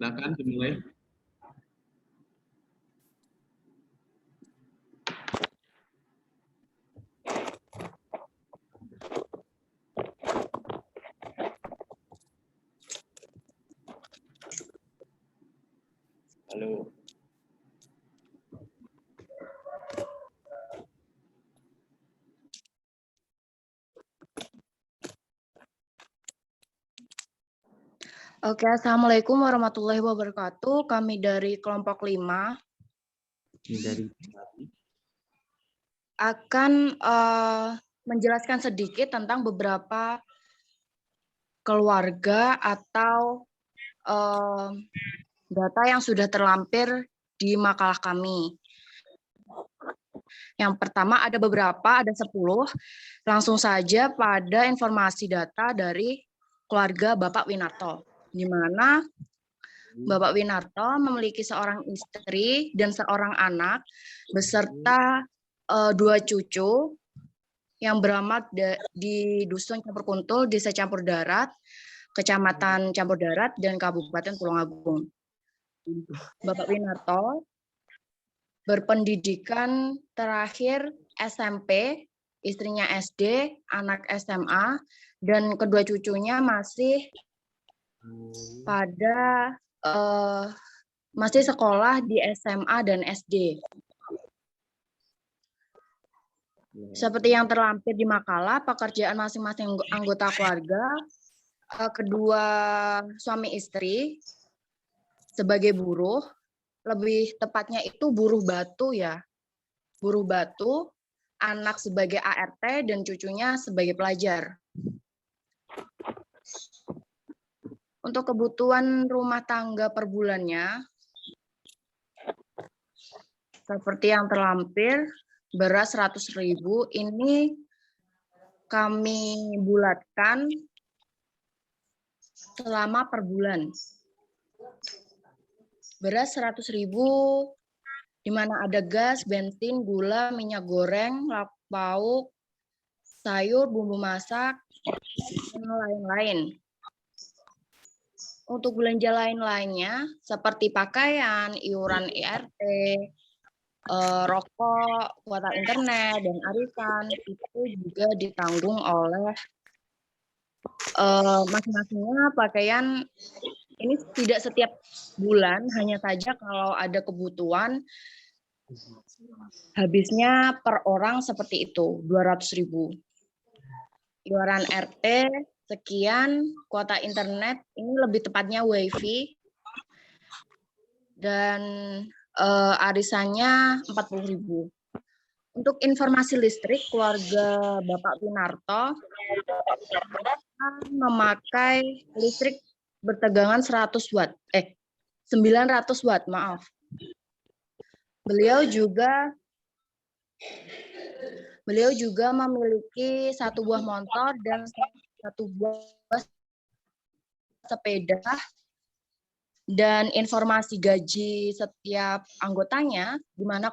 Silakan dimulai. Halo. Oke, Assalamualaikum warahmatullahi wabarakatuh. Kami dari kelompok 5 akan menjelaskan sedikit tentang beberapa keluarga atau data yang sudah terlampir di makalah kami. Yang pertama ada beberapa, ada 10. Langsung saja pada informasi data dari keluarga Bapak Winarto, di mana Bapak Winarto memiliki seorang istri dan seorang anak beserta 2 cucu yang beralamat di Dusun Campur Kuntul, Desa Campur Darat, Kecamatan Campur Darat, dan Kabupaten Tulungagung. Bapak Winarto berpendidikan terakhir SMP, istrinya SD, anak SMA, dan kedua cucunya masih pada masih sekolah di SMA dan SD. Seperti yang terlampir di makalah, pekerjaan masing-masing anggota keluarga, kedua suami istri sebagai buruh, lebih tepatnya itu buruh batu ya. Buruh batu, anak sebagai ART dan cucunya sebagai pelajar. Untuk kebutuhan rumah tangga per bulannya, seperti yang terlampir, beras 100.000 ini kami bulatkan selama per bulan. Beras 100.000 di mana ada gas, bensin, gula, minyak goreng, lauk pauk, sayur, bumbu masak, dan lain-lain. Untuk belanja lain-lainnya seperti pakaian, iuran IRT, rokok, kuota internet, dan arisan itu juga ditanggung oleh masing-masingnya. Pakaian ini tidak setiap bulan, hanya saja kalau ada kebutuhan habisnya per orang seperti itu, 200.000. Iuran RT sekian, kuota internet ini lebih tepatnya WiFi, dan arisannya 40.000. Untuk informasi listrik, keluarga Bapak Winarto memakai listrik bertegangan 900 watt, maaf. Beliau juga memiliki 1 buah motor dan 1 buah sepeda, dan informasi gaji setiap anggotanya, di mana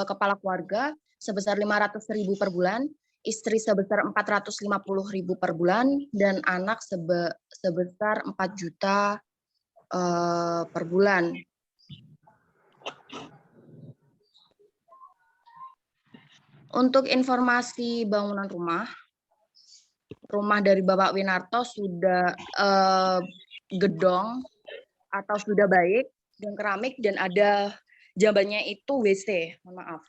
kepala keluarga sebesar 500.000 per bulan, istri sebesar 450.000 per bulan, dan anak sebesar 4 juta per bulan. Untuk informasi bangunan rumah dari Bapak Winarto sudah gedong atau sudah baik dan keramik, dan ada jambannya itu WC, mohon maaf.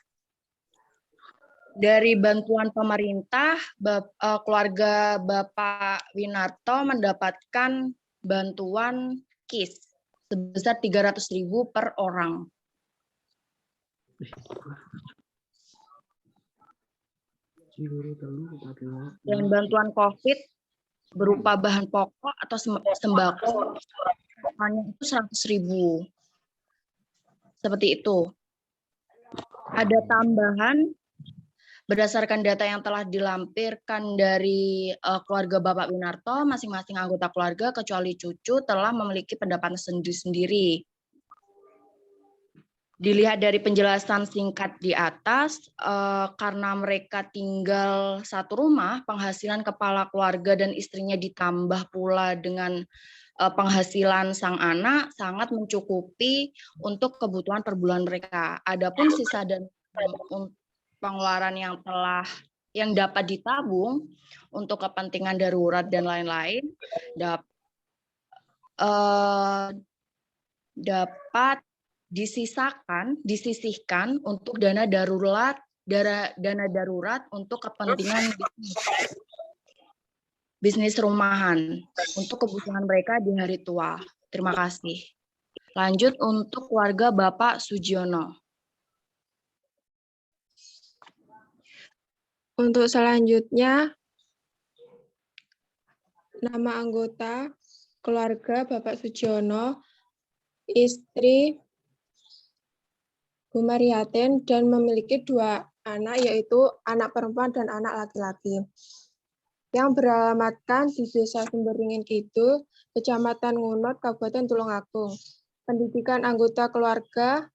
Dari bantuan pemerintah, keluarga Bapak Winarto mendapatkan bantuan KIS sebesar 300.000 per orang. Dan bantuan COVID berupa bahan pokok atau sembako hanya itu 100.000. Seperti itu. Ada tambahan berdasarkan data yang telah dilampirkan dari keluarga Bapak Winarto, masing-masing anggota keluarga kecuali cucu telah memiliki pendapatan sendiri-sendiri. Dilihat dari penjelasan singkat di atas, karena mereka tinggal satu rumah, penghasilan kepala keluarga dan istrinya ditambah pula dengan penghasilan sang anak sangat mencukupi untuk kebutuhan per bulan mereka. Adapun sisa dan pengeluaran yang dapat ditabung untuk kepentingan darurat dan lain-lain dapat disisihkan untuk dana darurat untuk kepentingan bisnis rumahan untuk kebutuhan mereka di hari tua. Terima kasih. Lanjut untuk keluarga Bapak Sugiono. Untuk selanjutnya, nama anggota keluarga Bapak Sugiono, istri Bu Mariatin, dan memiliki 2 anak, yaitu anak perempuan dan anak laki-laki, yang beralamatkan di Desa Sumberingin Kidul, Kecamatan Ngunut, Kabupaten Tulungagung. Pendidikan anggota keluarga,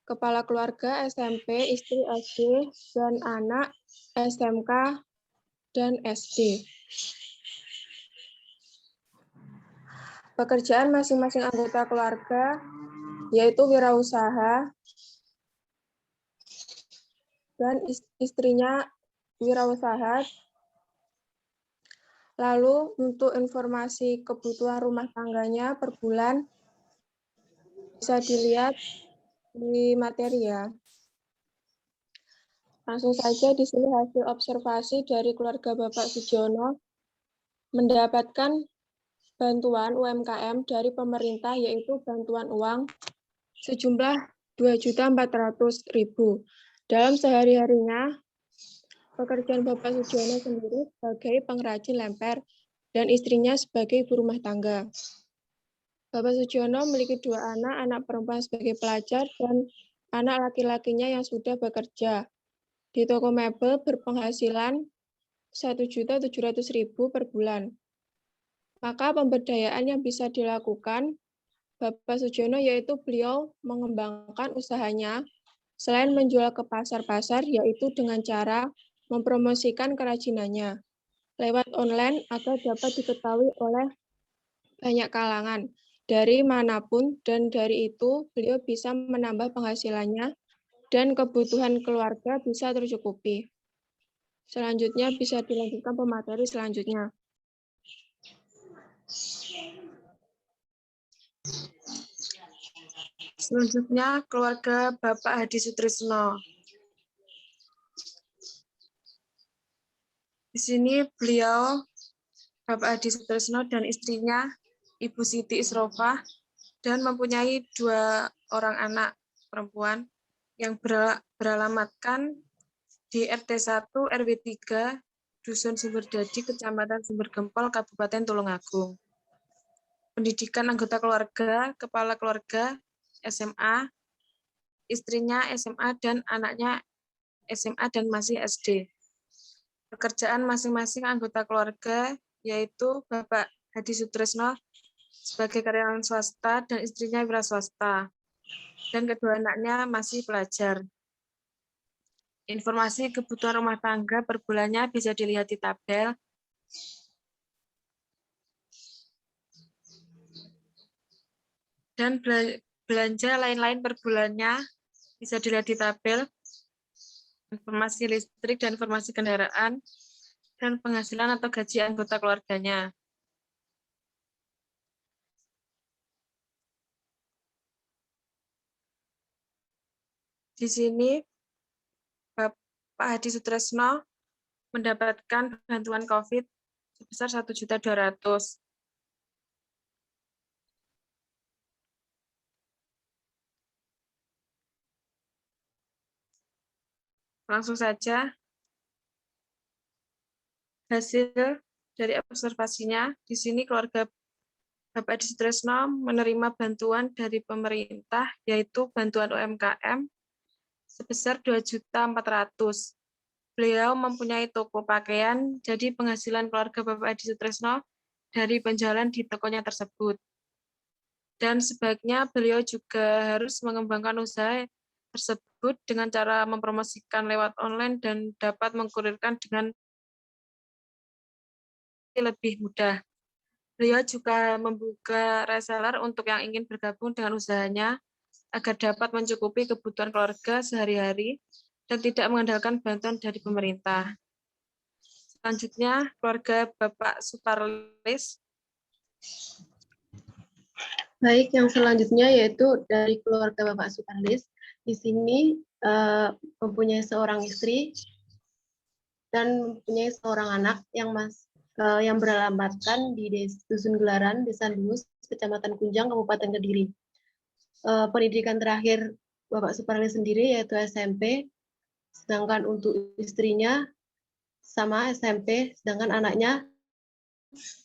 kepala keluarga SMP, istri SD, dan anak SMK dan SD. Pekerjaan masing-masing anggota keluarga yaitu wirausaha, dan istrinya wirausaha. Lalu untuk informasi kebutuhan rumah tangganya per bulan bisa dilihat di materi ya. Langsung saja di sini hasil observasi dari keluarga Bapak Sugiono mendapatkan bantuan UMKM dari pemerintah, yaitu bantuan uang sejumlah 2.400.000. Dalam sehari-harinya, pekerjaan Bapak Sugiono sendiri sebagai pengrajin lemper dan istrinya sebagai ibu rumah tangga. Bapak Sugiono memiliki 2 anak, anak perempuan sebagai pelajar dan anak laki-lakinya yang sudah bekerja di toko mebel berpenghasilan 1.700.000 per bulan. Maka pemberdayaan yang bisa dilakukan Bapak Sugiono yaitu beliau mengembangkan usahanya selain menjual ke pasar-pasar, yaitu dengan cara mempromosikan kerajinannya lewat online agar dapat diketahui oleh banyak kalangan dari manapun, dan dari itu beliau bisa menambah penghasilannya dan kebutuhan keluarga bisa tercukupi. Selanjutnya bisa dilanjutkan pemateri selanjutnya. Selanjutnya keluarga Bapak Hadi Sutrisno. Di sini beliau Bapak Hadi Sutrisno dan istrinya Ibu Siti Isrofah dan mempunyai 2 orang anak perempuan yang beralamatkan di RT 1 RW 3 Dusun Sumberdadi, Kecamatan Sumbergempol, Kabupaten Tulungagung. Pendidikan anggota keluarga, kepala keluarga SMA, istrinya SMA dan anaknya SMA dan masih SD. Pekerjaan masing-masing anggota keluarga yaitu Bapak Hadi Sutrisno sebagai karyawan swasta dan istrinya wira swasta, dan kedua anaknya masih pelajar. Informasi kebutuhan rumah tangga per bulannya bisa dilihat di tabel. Dan belanja lain-lain per bulannya bisa dilihat di tabel. Informasi listrik dan informasi kendaraan dan penghasilan atau gaji anggota keluarganya. Di sini Bapak Hadi Sutrisno mendapatkan bantuan COVID sebesar 1.200.000. Langsung saja hasil dari observasinya. Di sini keluarga Bapak Hadi Sutrisno menerima bantuan dari pemerintah, yaitu bantuan UMKM sebesar 2.400.000. Beliau mempunyai toko pakaian, jadi penghasilan keluarga Bapak Hadi Sutrisno dari penjualan di tokonya tersebut. Dan sebaiknya beliau juga harus mengembangkan usaha tersebut dengan cara mempromosikan lewat online dan dapat mengkurirkan dengan lebih mudah. Beliau juga membuka reseller untuk yang ingin bergabung dengan usahanya agar dapat mencukupi kebutuhan keluarga sehari-hari dan tidak mengandalkan bantuan dari pemerintah. Selanjutnya, keluarga Bapak Suparlis. Baik, yang selanjutnya yaitu dari keluarga Bapak Suparlis. Di sini mempunyai seorang istri dan mempunyai seorang anak yang beralamatkan di Dusun Gelaran, Desa Dus, Kecamatan Kunjang, Kabupaten Kediri. Pendidikan terakhir Bapak Suparlis sendiri yaitu SMP, sedangkan untuk istrinya sama SMP, sedangkan anaknya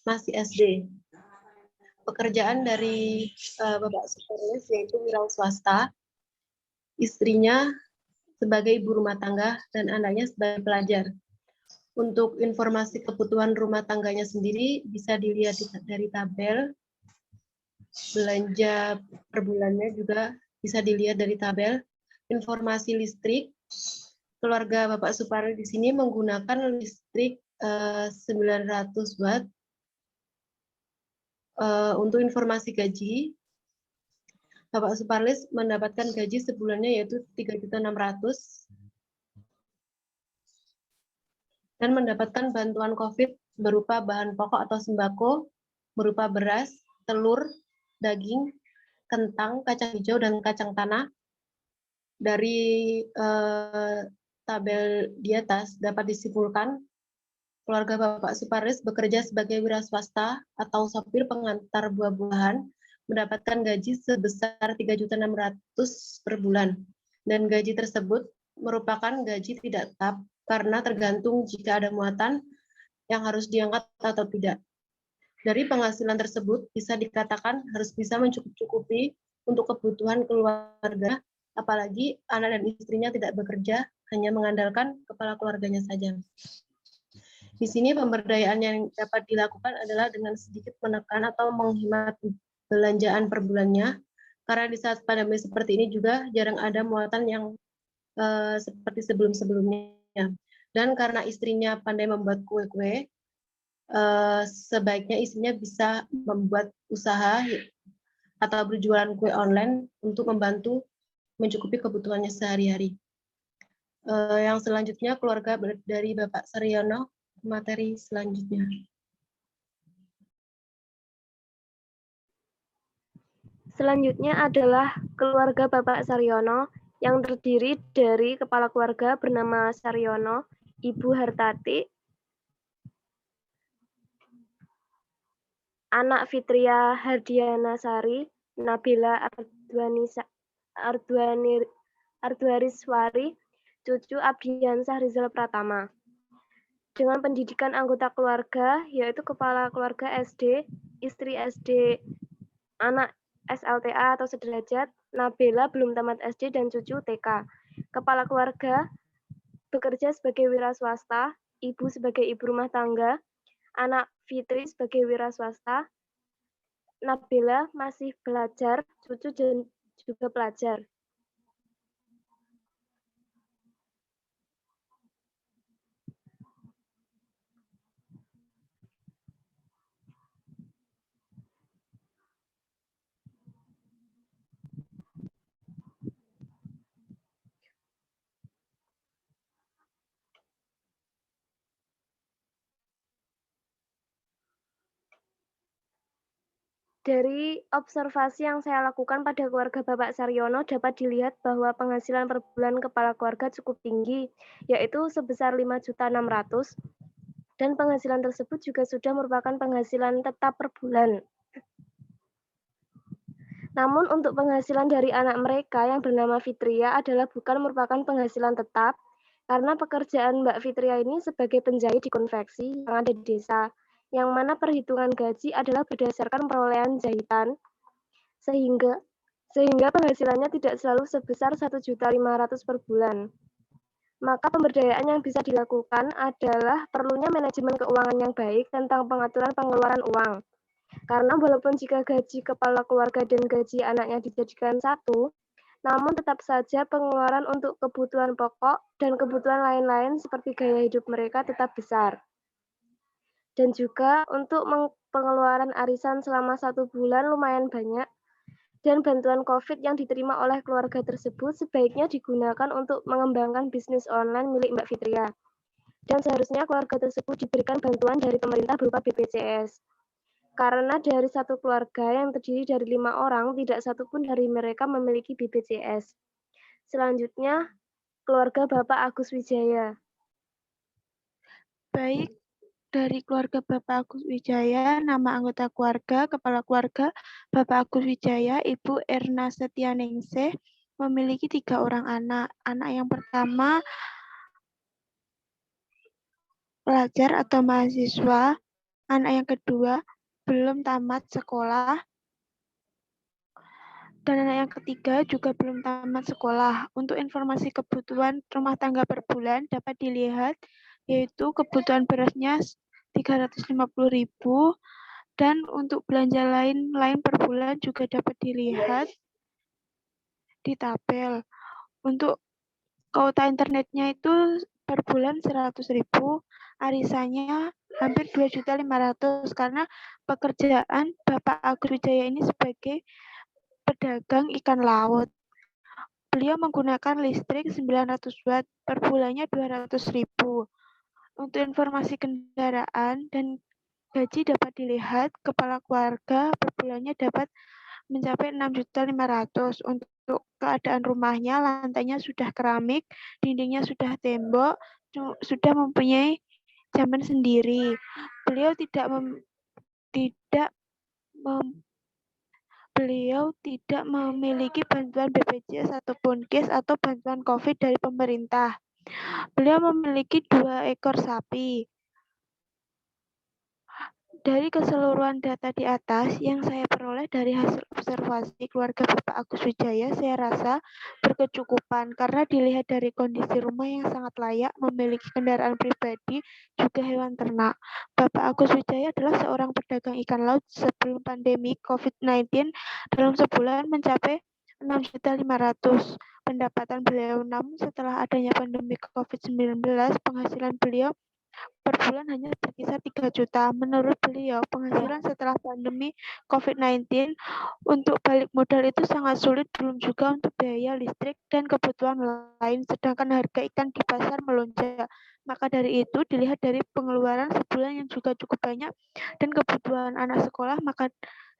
masih SD. Pekerjaan dari Bapak Suparlis yaitu wira swasta, istrinya sebagai ibu rumah tangga dan anaknya sebagai pelajar. Untuk informasi kebutuhan rumah tangganya sendiri bisa dilihat dari tabel. Belanja per bulannya juga bisa dilihat dari tabel. Informasi listrik, keluarga Bapak Suparlis di sini menggunakan listrik 900 watt. Untuk informasi gaji, Bapak Suparlis mendapatkan gaji sebulannya yaitu 3.600.000 dan mendapatkan bantuan COVID berupa bahan pokok atau sembako, berupa beras, telur, daging, kentang, kacang hijau, dan kacang tanah. Dari tabel di atas dapat disimpulkan keluarga Bapak Suparlis bekerja sebagai wira swasta atau sopir pengantar buah-buahan, mendapatkan gaji sebesar 3.600.000 per bulan. Dan gaji tersebut merupakan gaji tidak tetap karena tergantung jika ada muatan yang harus diangkat atau tidak. Dari penghasilan tersebut bisa dikatakan harus bisa mencukupi untuk kebutuhan keluarga, apalagi anak dan istrinya tidak bekerja, hanya mengandalkan kepala keluarganya saja. Di sini pemberdayaan yang dapat dilakukan adalah dengan sedikit menekan atau menghemat belanjaan per bulannya, karena di saat pandemi seperti ini juga jarang ada muatan yang seperti sebelum-sebelumnya. Dan karena istrinya pandai membuat kue-kue, sebaiknya istrinya bisa membuat usaha atau berjualan kue online untuk membantu mencukupi kebutuhannya sehari-hari. Yang selanjutnya keluarga dari Bapak Saryono, materi selanjutnya. Selanjutnya adalah keluarga Bapak Saryono yang terdiri dari kepala keluarga bernama Saryono, Ibu Hartati, anak Fitria Hardianasari, Nabila Arduariswari, cucu Abdiansah Rizal Pratama. Dengan pendidikan anggota keluarga, yaitu kepala keluarga SD, istri SD, anak SLTA atau sederajat, Nabila belum tamat SD dan cucu TK. Kepala keluarga bekerja sebagai wira swasta, ibu sebagai ibu rumah tangga, anak Fitri sebagai wira swasta, Nabila masih belajar, cucu juga pelajar. Dari observasi yang saya lakukan pada keluarga Bapak Saryono dapat dilihat bahwa penghasilan per bulan kepala keluarga cukup tinggi, yaitu sebesar 5.600.000, dan penghasilan tersebut juga sudah merupakan penghasilan tetap per bulan. Namun untuk penghasilan dari anak mereka yang bernama Fitria adalah bukan merupakan penghasilan tetap, karena pekerjaan Mbak Fitria ini sebagai penjahit di konveksi yang ada di desa, yang mana perhitungan gaji adalah berdasarkan perolehan jahitan, sehingga penghasilannya tidak selalu sebesar 1.500.000 per bulan. Maka pemberdayaan yang bisa dilakukan adalah perlunya manajemen keuangan yang baik tentang pengaturan pengeluaran uang. Karena walaupun jika gaji kepala keluarga dan gaji anaknya dijadikan satu, namun tetap saja pengeluaran untuk kebutuhan pokok dan kebutuhan lain-lain seperti gaya hidup mereka tetap besar. Dan juga untuk pengeluaran arisan selama 1 bulan lumayan banyak, dan bantuan COVID yang diterima oleh keluarga tersebut sebaiknya digunakan untuk mengembangkan bisnis online milik Mbak Fitria. Dan seharusnya keluarga tersebut diberikan bantuan dari pemerintah berupa BPJS. Karena dari satu keluarga yang terdiri dari 5 orang, tidak satupun dari mereka memiliki BPJS. Selanjutnya, keluarga Bapak Agus Wijaya. Baik, dari keluarga Bapak Agus Wijaya, nama anggota keluarga, Kepala Keluarga Bapak Agus Wijaya, Ibu Erna Setianingsih, memiliki 3 orang anak. Anak yang pertama, pelajar atau mahasiswa. Anak yang kedua, belum tamat sekolah. Dan anak yang ketiga juga belum tamat sekolah. Untuk informasi kebutuhan rumah tangga per bulan dapat dilihat, yaitu kebutuhan berasnya 350.000, dan untuk belanja lain per bulan juga dapat dilihat di tabel. Untuk kuota internetnya itu per bulan 100.000, arisannya hampir 2.500.000 karena pekerjaan Bapak Agus Wijaya ini sebagai pedagang ikan laut. Beliau menggunakan listrik 900 watt, per bulannya 200.000. Untuk informasi kendaraan dan gaji dapat dilihat, kepala keluarga per bulannya dapat mencapai 6.500.000. Untuk keadaan rumahnya, lantainya sudah keramik, dindingnya sudah tembok, sudah mempunyai jamban sendiri. Beliau tidak memiliki bantuan BPJS ataupun KIS atau bantuan COVID dari pemerintah. Beliau memiliki 2 ekor sapi. Dari keseluruhan data di atas yang saya peroleh dari hasil observasi keluarga Bapak Agus Wijaya, saya rasa berkecukupan karena dilihat dari kondisi rumah yang sangat layak, memiliki kendaraan pribadi, juga hewan ternak. Bapak Agus Wijaya adalah seorang pedagang ikan laut sebelum pandemi COVID-19, dalam sebulan mencapai 6.500.000 pendapatan beliau. Namun setelah adanya pandemi COVID-19, penghasilan beliau per bulan hanya berkisar 3 juta. Menurut beliau, penghasilan setelah pandemi COVID-19 untuk balik modal itu sangat sulit, belum juga untuk biaya listrik dan kebutuhan lain, sedangkan harga ikan di pasar melonjak. Maka dari itu, dilihat dari pengeluaran sebulan yang juga cukup banyak dan kebutuhan anak sekolah, maka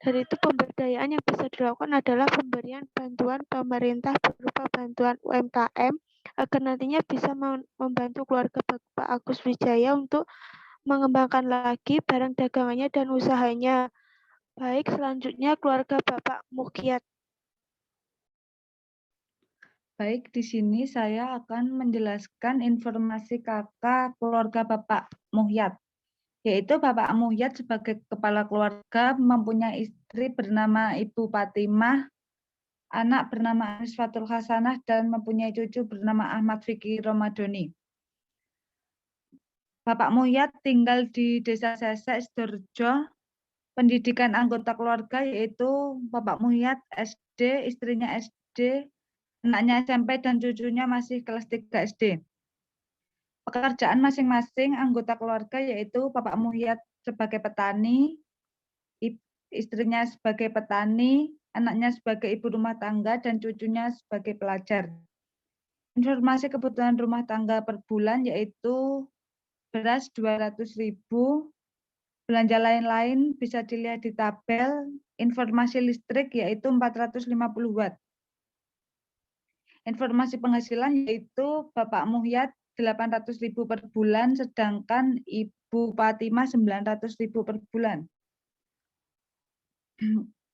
dari itu pemberdayaan yang bisa dilakukan adalah pemberian bantuan pemerintah berupa bantuan UMKM, agar nantinya bisa membantu keluarga Bapak Agus Wijaya untuk mengembangkan lagi barang dagangannya dan usahanya. Baik, selanjutnya keluarga Bapak Mukyat. Baik, di sini saya akan menjelaskan informasi kakak keluarga Bapak Muhyat, yaitu Bapak Muhyat sebagai kepala keluarga mempunyai istri bernama Ibu Fatimah, anak bernama Anisfatul Hasanah, dan mempunyai cucu bernama Ahmad Fikri Romadoni. Bapak Muhyat tinggal di Desa Sesek, Sidoarjo. Pendidikan anggota keluarga yaitu Bapak Muhyat SD, istrinya SD, anaknya SMP, dan cucunya masih kelas 3 SD. Pekerjaan masing-masing anggota keluarga yaitu Bapak Muhyat sebagai petani, istrinya sebagai petani, anaknya sebagai ibu rumah tangga, dan cucunya sebagai pelajar. Informasi kebutuhan rumah tangga per bulan yaitu beras 200.000, belanja lain-lain bisa dilihat di tabel. Informasi listrik yaitu 450 watt. Informasi penghasilan yaitu Bapak Muhyat 800.000 per bulan, sedangkan Ibu Fatimah 900.000 per bulan.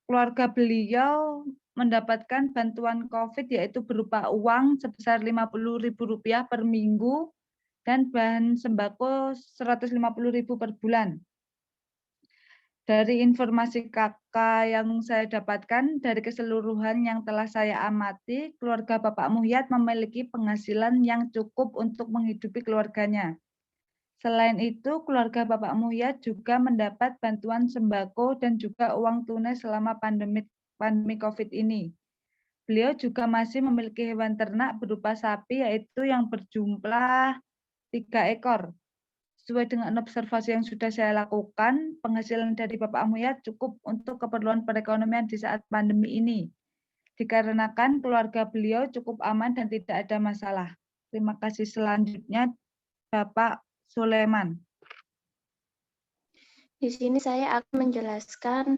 Keluarga beliau mendapatkan bantuan COVID yaitu berupa uang sebesar Rp50.000 per minggu dan bahan sembako 150.000 per bulan. Dari informasi kakak yang saya dapatkan dari keseluruhan yang telah saya amati, keluarga Bapak Muhyat memiliki penghasilan yang cukup untuk menghidupi keluarganya. Selain itu, keluarga Bapak Muhyat juga mendapat bantuan sembako dan juga uang tunai selama pandemi COVID ini. Beliau juga masih memiliki hewan ternak berupa sapi, yaitu yang berjumlah 3 ekor. Sesuai dengan observasi yang sudah saya lakukan, penghasilan dari Bapak Amuyat cukup untuk keperluan perekonomian di saat pandemi ini. Dikarenakan keluarga beliau cukup aman dan tidak ada masalah. Terima kasih. Selanjutnya Bapak Sulaiman. Di sini saya akan menjelaskan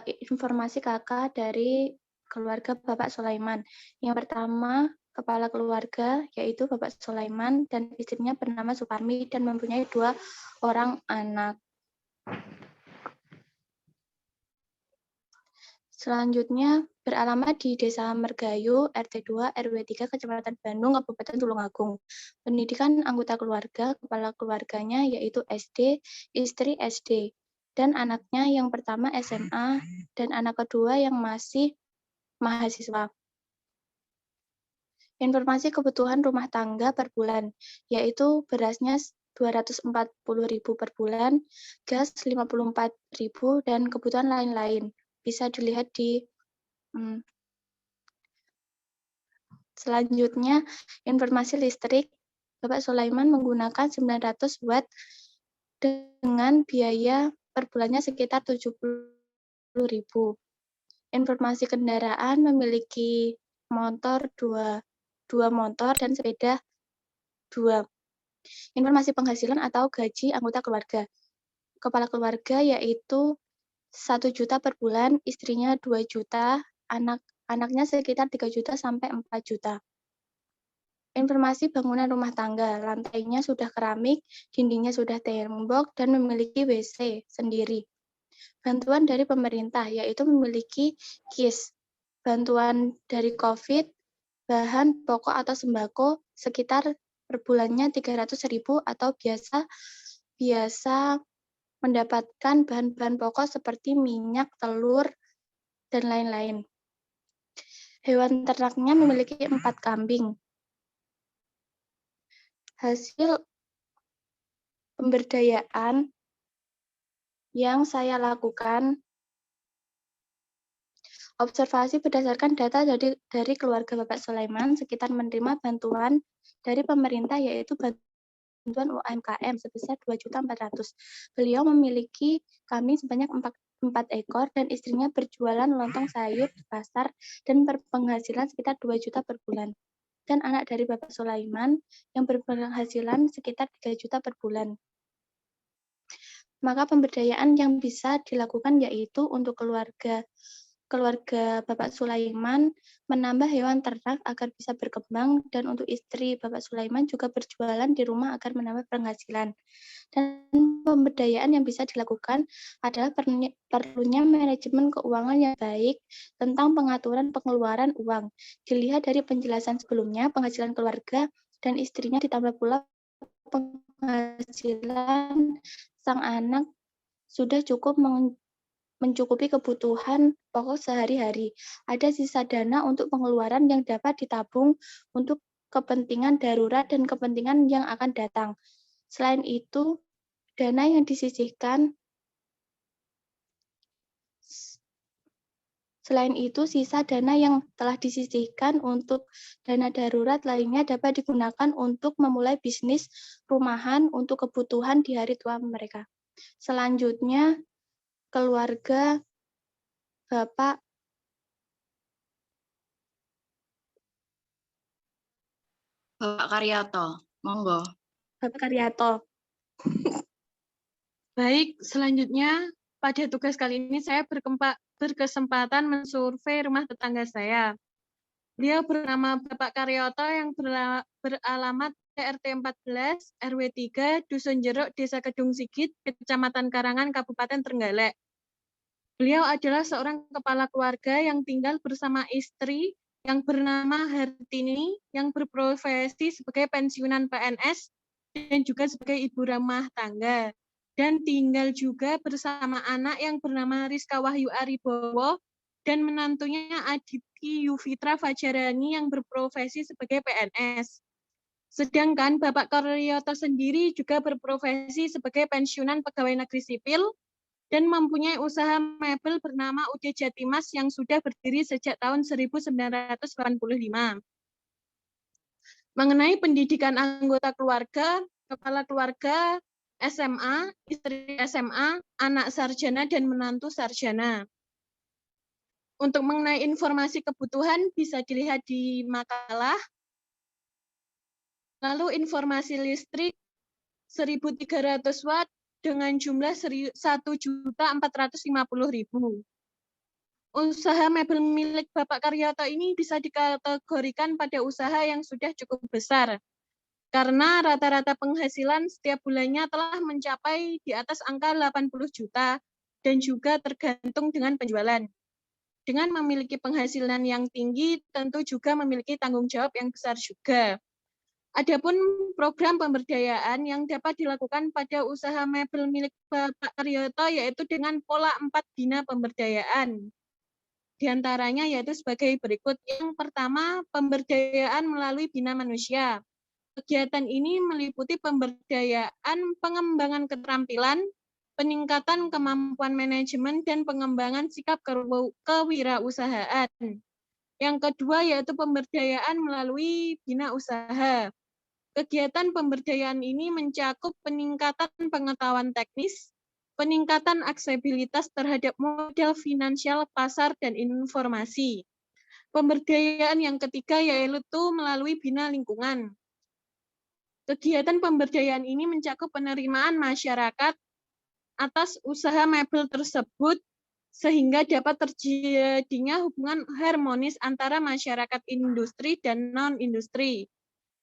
informasi kakak dari keluarga Bapak Sulaiman. Yang pertama, kepala keluarga yaitu Bapak Sulaiman dan istrinya bernama Suparmi dan mempunyai 2 orang anak. Selanjutnya beralamat di Desa Mergayu, RT 2, RW 3, Kecamatan Bandung, Kabupaten Tulungagung. Pendidikan anggota keluarga, kepala keluarganya yaitu SD, istri SD, dan anaknya yang pertama SMA, dan anak kedua yang masih mahasiswa. Informasi kebutuhan rumah tangga per bulan, yaitu berasnya 240.000 per bulan, gas 54.000, dan kebutuhan lain-lain. Bisa dilihat di selanjutnya, informasi listrik. Bapak Sulaiman menggunakan 900 watt dengan biaya per bulannya sekitar 70.000. Informasi kendaraan memiliki motor 2 motor dan sepeda 2. Informasi penghasilan atau gaji anggota keluarga. Kepala keluarga yaitu 1 juta per bulan, istrinya 2 juta, anaknya sekitar 3 juta sampai 4 juta. Informasi bangunan rumah tangga, lantainya sudah keramik, dindingnya sudah tembok, dan memiliki WC sendiri. Bantuan dari pemerintah, yaitu memiliki KIS. Bantuan dari COVID, bahan pokok atau sembako sekitar per bulannya 300.000 atau biasa mendapatkan bahan-bahan pokok seperti minyak, telur, dan lain-lain. Hewan ternaknya memiliki 4 kambing. Hasil pemberdayaan yang saya lakukan, observasi berdasarkan data dari keluarga Bapak Sulaiman sekitar menerima bantuan dari pemerintah yaitu bantuan UMKM sebesar 2.400.000. Beliau memiliki kambing sebanyak 4 ekor dan istrinya berjualan lontong sayur di pasar dan berpenghasilan sekitar 2 juta per bulan. Dan anak dari Bapak Sulaiman yang berpenghasilan sekitar 3 juta per bulan. Maka pemberdayaan yang bisa dilakukan yaitu untuk keluarga Bapak Sulaiman menambah hewan ternak agar bisa berkembang, dan untuk istri Bapak Sulaiman juga berjualan di rumah agar menambah penghasilan. Dan pemberdayaan yang bisa dilakukan adalah perlunya manajemen keuangan yang baik tentang pengaturan pengeluaran uang. Dilihat dari penjelasan sebelumnya, penghasilan keluarga dan istrinya ditambah pula penghasilan sang anak sudah cukup mencukupi kebutuhan pokok sehari-hari. Ada sisa dana untuk pengeluaran yang dapat ditabung untuk kepentingan darurat dan kepentingan yang akan datang. Selain itu, sisa dana yang telah disisihkan untuk dana darurat lainnya dapat digunakan untuk memulai bisnis rumahan untuk kebutuhan di hari tua mereka. Selanjutnya, keluarga Bapak Karyato, monggo. Bapak Karyato. Baik, selanjutnya pada tugas kali ini saya berkesempatan mensurvei rumah tetangga saya. Beliau bernama Bapak Karyoto yang beralamat RT 14, RW 3, Dusun Jeruk, Desa Kedung Sigit, Kecamatan Karangan, Kabupaten Trenggalek. Beliau adalah seorang kepala keluarga yang tinggal bersama istri yang bernama Hartini, yang berprofesi sebagai pensiunan PNS dan juga sebagai ibu rumah tangga. Dan tinggal juga bersama anak yang bernama Rizka Wahyu Aribowo dan menantunya Aditi Yufitra Fajarani yang berprofesi sebagai PNS. Sedangkan Bapak Karyoto sendiri juga berprofesi sebagai pensiunan pegawai negeri sipil dan mempunyai usaha mebel bernama UD Jatimas yang sudah berdiri sejak tahun 1985. Mengenai pendidikan anggota keluarga, kepala keluarga SMA, istri SMA, anak sarjana, dan menantu sarjana. Untuk mengenai informasi kebutuhan bisa dilihat di makalah. Lalu informasi listrik 1.300 watt dengan jumlah 1.450.000. Usaha mebel milik Bapak Karyoto ini bisa dikategorikan pada usaha yang sudah cukup besar, karena rata-rata penghasilan setiap bulannya telah mencapai di atas angka 80 juta dan juga tergantung dengan penjualan. Dengan memiliki penghasilan yang tinggi, tentu juga memiliki tanggung jawab yang besar juga. Adapun program pemberdayaan yang dapat dilakukan pada usaha mebel milik Bapak Karyoto yaitu dengan pola 4 bina pemberdayaan. Di antaranya yaitu sebagai berikut. Yang pertama, pemberdayaan melalui bina manusia. Kegiatan ini meliputi pemberdayaan pengembangan keterampilan, peningkatan kemampuan manajemen, dan pengembangan sikap kewirausahaan. Yang kedua yaitu pemberdayaan melalui bina usaha. Kegiatan pemberdayaan ini mencakup peningkatan pengetahuan teknis, peningkatan aksesibilitas terhadap modal finansial, pasar, dan informasi. Pemberdayaan yang ketiga yaitu melalui bina lingkungan. Kegiatan pemberdayaan ini mencakup penerimaan masyarakat atas usaha mebel tersebut sehingga dapat terjadinya hubungan harmonis antara masyarakat industri dan non-industri.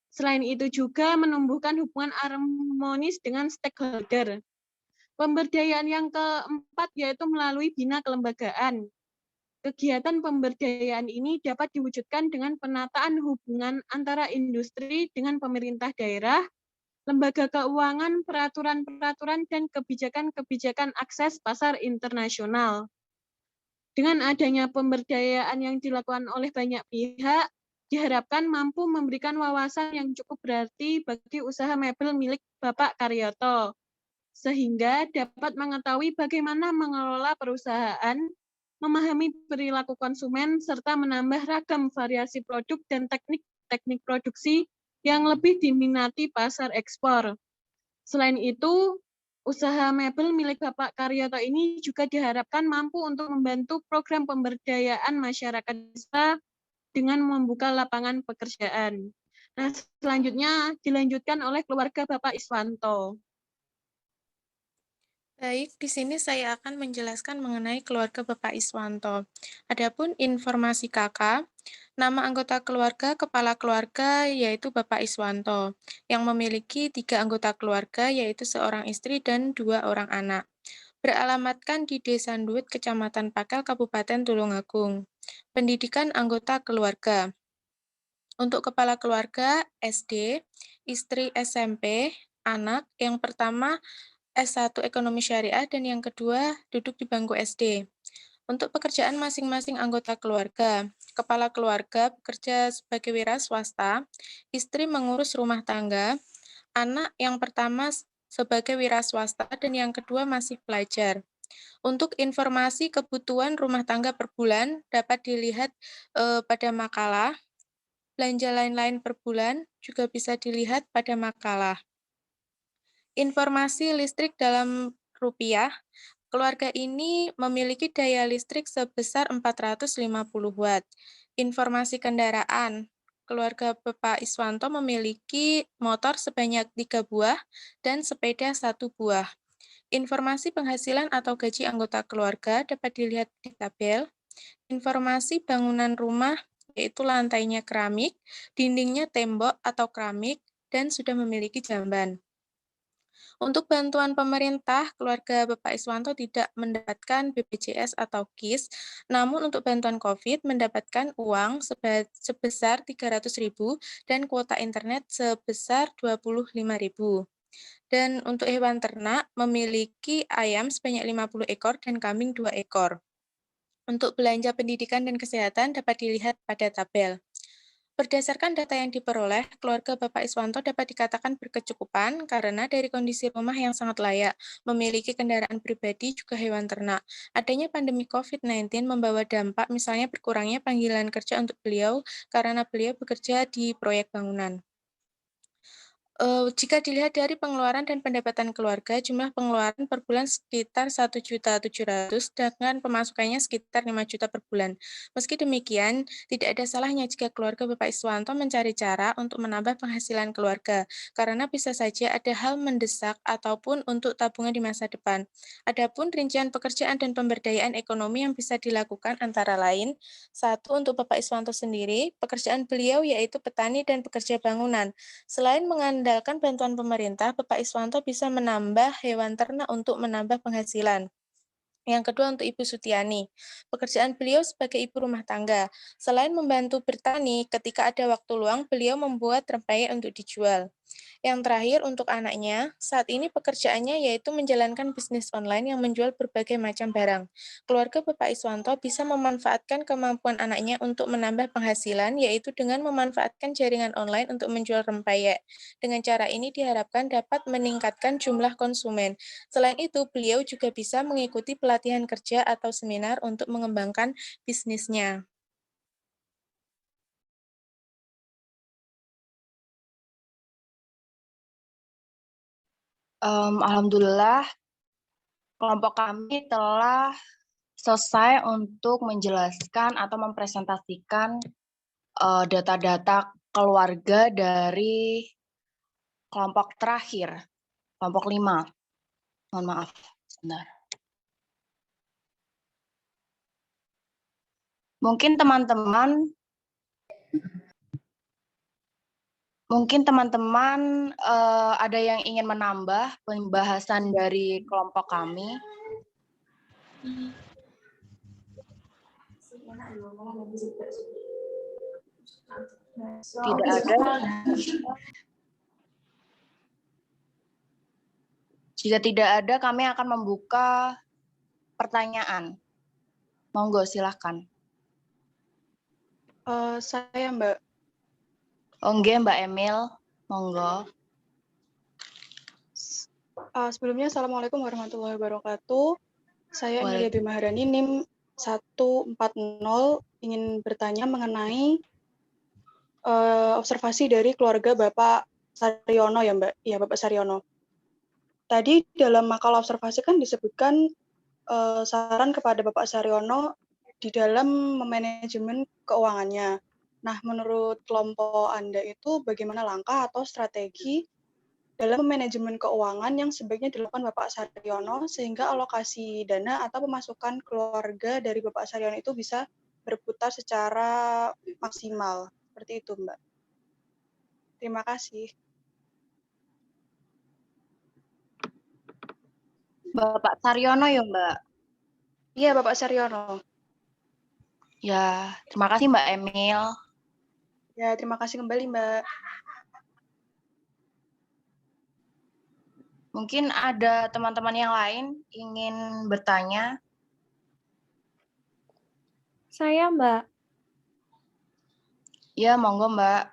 Selain itu juga menumbuhkan hubungan harmonis dengan stakeholder. Pemberdayaan yang keempat yaitu melalui bina kelembagaan. Kegiatan pemberdayaan ini dapat diwujudkan dengan penataan hubungan antara industri dengan pemerintah daerah, lembaga keuangan, peraturan-peraturan, dan kebijakan-kebijakan akses pasar internasional. Dengan adanya pemberdayaan yang dilakukan oleh banyak pihak, diharapkan mampu memberikan wawasan yang cukup berarti bagi usaha mebel milik Bapak Karyoto, sehingga dapat mengetahui bagaimana mengelola perusahaan, memahami perilaku konsumen, serta menambah ragam variasi produk dan teknik-teknik produksi yang lebih diminati pasar ekspor. Selain itu, usaha mebel milik Bapak Karyoto ini juga diharapkan mampu untuk membantu program pemberdayaan masyarakat desa dengan membuka lapangan pekerjaan. Nah, selanjutnya dilanjutkan oleh keluarga Bapak Iswanto. Baik, di sini saya akan menjelaskan mengenai keluarga Bapak Iswanto. Adapun informasi kakak, nama anggota keluarga kepala keluarga yaitu Bapak Iswanto, yang memiliki 3 anggota keluarga yaitu seorang istri dan 2 orang anak. Beralamatkan di Desa Nduit, Kecamatan Pakel, Kabupaten Tulungagung. Pendidikan anggota keluarga. Untuk kepala keluarga SD, istri SMP, anak yang pertama S1 Ekonomi Syariah dan yang kedua duduk di bangku SD. Untuk pekerjaan masing-masing anggota keluarga, kepala keluarga bekerja sebagai wira swasta, istri mengurus rumah tangga, anak yang pertama sebagai wira swasta dan yang kedua masih pelajar. Untuk informasi kebutuhan rumah tangga per bulan dapat dilihat pada makalah. Belanja lain-lain per bulan juga bisa dilihat pada makalah. Informasi listrik dalam rupiah, keluarga ini memiliki daya listrik sebesar 450 watt. Informasi kendaraan, keluarga Bapak Iswanto memiliki motor sebanyak 3 buah dan sepeda 1 buah. Informasi penghasilan atau gaji anggota keluarga dapat dilihat di tabel. Informasi bangunan rumah, yaitu lantainya keramik, dindingnya tembok atau keramik, dan sudah memiliki jamban. Untuk bantuan pemerintah, keluarga Bapak Iswanto tidak mendapatkan BPJS atau KIS, namun untuk bantuan COVID mendapatkan uang sebesar 300.000 dan kuota internet sebesar 25.000. Dan untuk hewan ternak memiliki ayam sebanyak 50 ekor dan kambing 2 ekor. Untuk belanja pendidikan dan kesehatan dapat dilihat pada tabel. Berdasarkan data yang diperoleh, keluarga Bapak Iswanto dapat dikatakan berkecukupan karena dari kondisi rumah yang sangat layak, memiliki kendaraan pribadi juga hewan ternak. Adanya pandemi COVID-19 membawa dampak misalnya berkurangnya panggilan kerja untuk beliau karena beliau bekerja di proyek bangunan. Jika dilihat dari pengeluaran dan pendapatan keluarga, jumlah pengeluaran per bulan sekitar 1.700.000 dengan pemasukannya sekitar 5 juta per bulan. Meski demikian, tidak ada salahnya jika keluarga Bapak Iswanto mencari cara untuk menambah penghasilan keluarga, karena bisa saja ada hal mendesak ataupun untuk tabungan di masa depan. Adapun rincian pekerjaan dan pemberdayaan ekonomi yang bisa dilakukan antara lain, satu untuk Bapak Iswanto sendiri, pekerjaan beliau yaitu petani dan pekerja bangunan. Selain mengandalkan bantuan pemerintah, Bapak Iswanto bisa menambah hewan ternak untuk menambah penghasilan. Yang kedua untuk Ibu Sutiani, pekerjaan beliau sebagai ibu rumah tangga. Selain membantu bertani, ketika ada waktu luang, beliau membuat rempeyek untuk dijual. Yang terakhir untuk anaknya, saat ini pekerjaannya yaitu menjalankan bisnis online yang menjual berbagai macam barang. Keluarga Bapak Iswanto bisa memanfaatkan kemampuan anaknya untuk menambah penghasilan, yaitu dengan memanfaatkan jaringan online untuk menjual rempeyek. Dengan cara ini diharapkan dapat meningkatkan jumlah konsumen. Selain itu, beliau juga bisa mengikuti pelatihan kerja atau seminar untuk mengembangkan bisnisnya. Alhamdulillah, kelompok kami telah selesai untuk menjelaskan atau mempresentasikan data-data keluarga dari kelompok terakhir, kelompok 5. Mohon maaf, sebentar. Mungkin teman-teman ada yang ingin menambah pembahasan dari kelompok kami. Tidak ada. Jika tidak ada, kami akan membuka pertanyaan. Monggo, silahkan. Saya Mbak. Oke, Mbak Emil. Monggo. Sebelumnya, Assalamualaikum warahmatullahi wabarakatuh. Saya Emilia Dwi Maharani, NIM 140, ingin bertanya mengenai observasi dari keluarga Bapak Saryono ya Mbak? Iya, Bapak Saryono. Tadi dalam makalah observasi kan disebutkan saran kepada Bapak Saryono di dalam memanajemen keuangannya. Nah, menurut kelompok Anda itu bagaimana langkah atau strategi dalam manajemen keuangan yang sebaiknya dilakukan Bapak Saryono sehingga alokasi dana atau pemasukan keluarga dari Bapak Saryono itu bisa berputar secara maksimal. Seperti itu, Mbak. Terima kasih. Bapak Saryono ya, Mbak? Iya, Bapak Saryono. Ya, terima kasih Mbak Emil. Ya, terima kasih kembali, Mbak. Mungkin ada teman-teman yang lain ingin bertanya. Saya, Mbak. Ya, monggo, Mbak.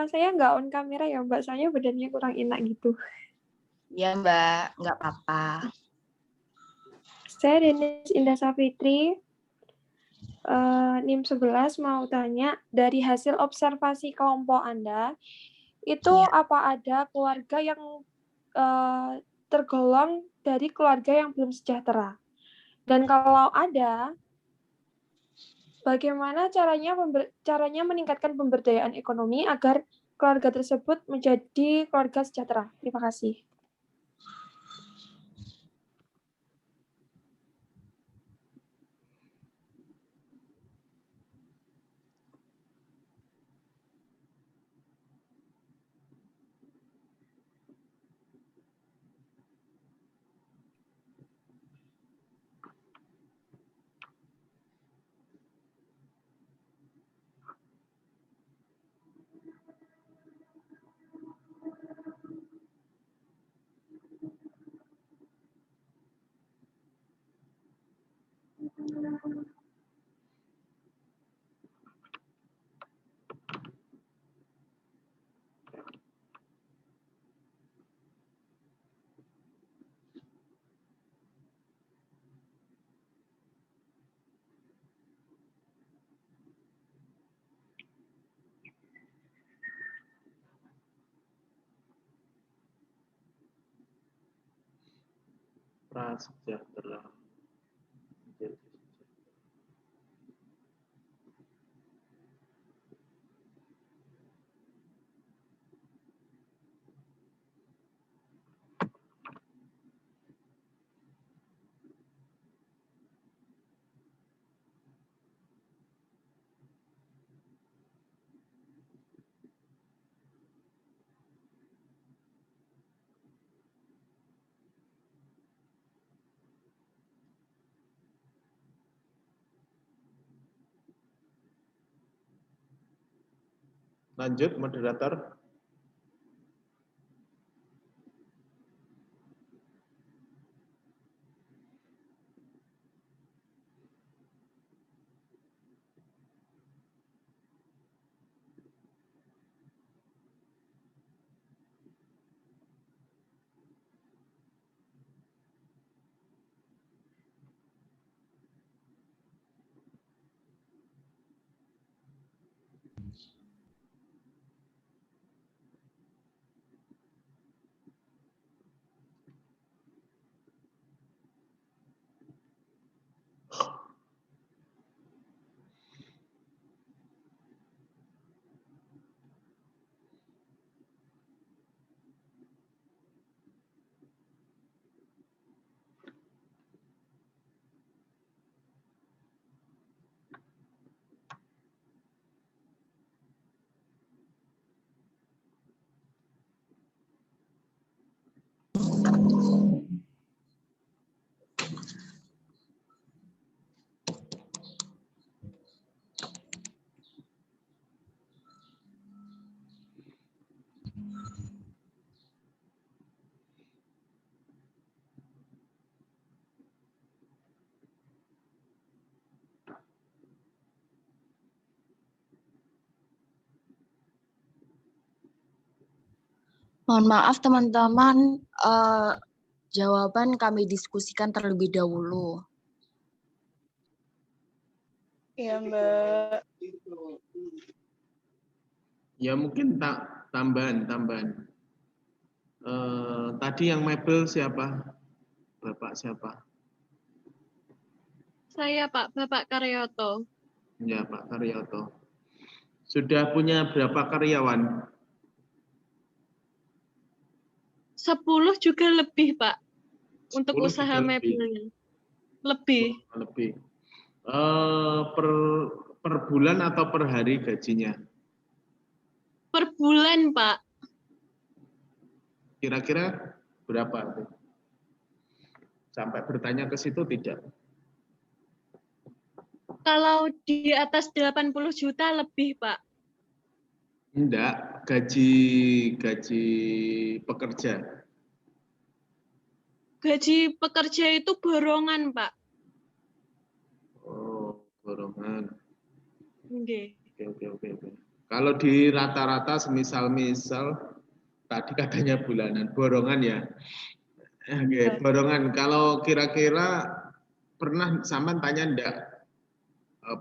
Saya nggak on kamera ya, Mbak. Soalnya badannya kurang enak gitu. Ya, Mbak. Nggak apa-apa. Saya Denis Indah Safitri, NIM 11 mau tanya, dari hasil observasi kelompok Anda, itu apa ada keluarga yang tergolong dari keluarga yang belum sejahtera? Dan kalau ada, bagaimana caranya meningkatkan pemberdayaan ekonomi agar keluarga tersebut menjadi keluarga sejahtera? Terima kasih. prasejahtera. Lanjut, moderator. Mohon maaf teman-teman, jawaban kami diskusikan terlebih dahulu. Iya, Mbak. Ya mungkin tambahan. Tadi yang mebel siapa? Bapak siapa? Saya Pak, Bapak Karyoto. Ya, Pak Karyoto. Sudah punya berapa karyawan? 10 juga lebih, Pak, untuk 10 usaha juga lebih. mebelnya. Lebih. Lebih. Per bulan atau per hari gajinya? Per bulan, Pak. Kira-kira berapa? Sampai bertanya ke situ tidak? Kalau di atas 80 juta lebih, Pak. Enggak, gaji pekerja. Gaji pekerja itu borongan, Pak. Oh, borongan. Oke. Oke. Kalau di rata-rata semisal tadi katanya bulanan, borongan ya. Oke, borongan. Kalau kira-kira pernah sama tanya enggak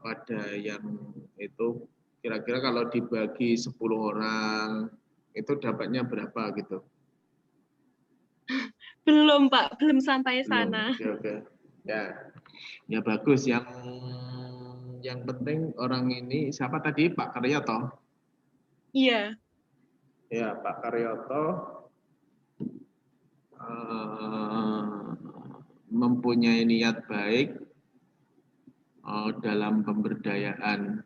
pada yang itu kira-kira kalau dibagi 10 orang itu dapatnya berapa gitu? Belum, Pak. Belum sampai Belum. sana. Oke. Ya bagus. Yang penting orang ini siapa tadi, Pak Karyoto? Iya. Ya, Pak Karyoto mempunyai niat baik dalam pemberdayaan,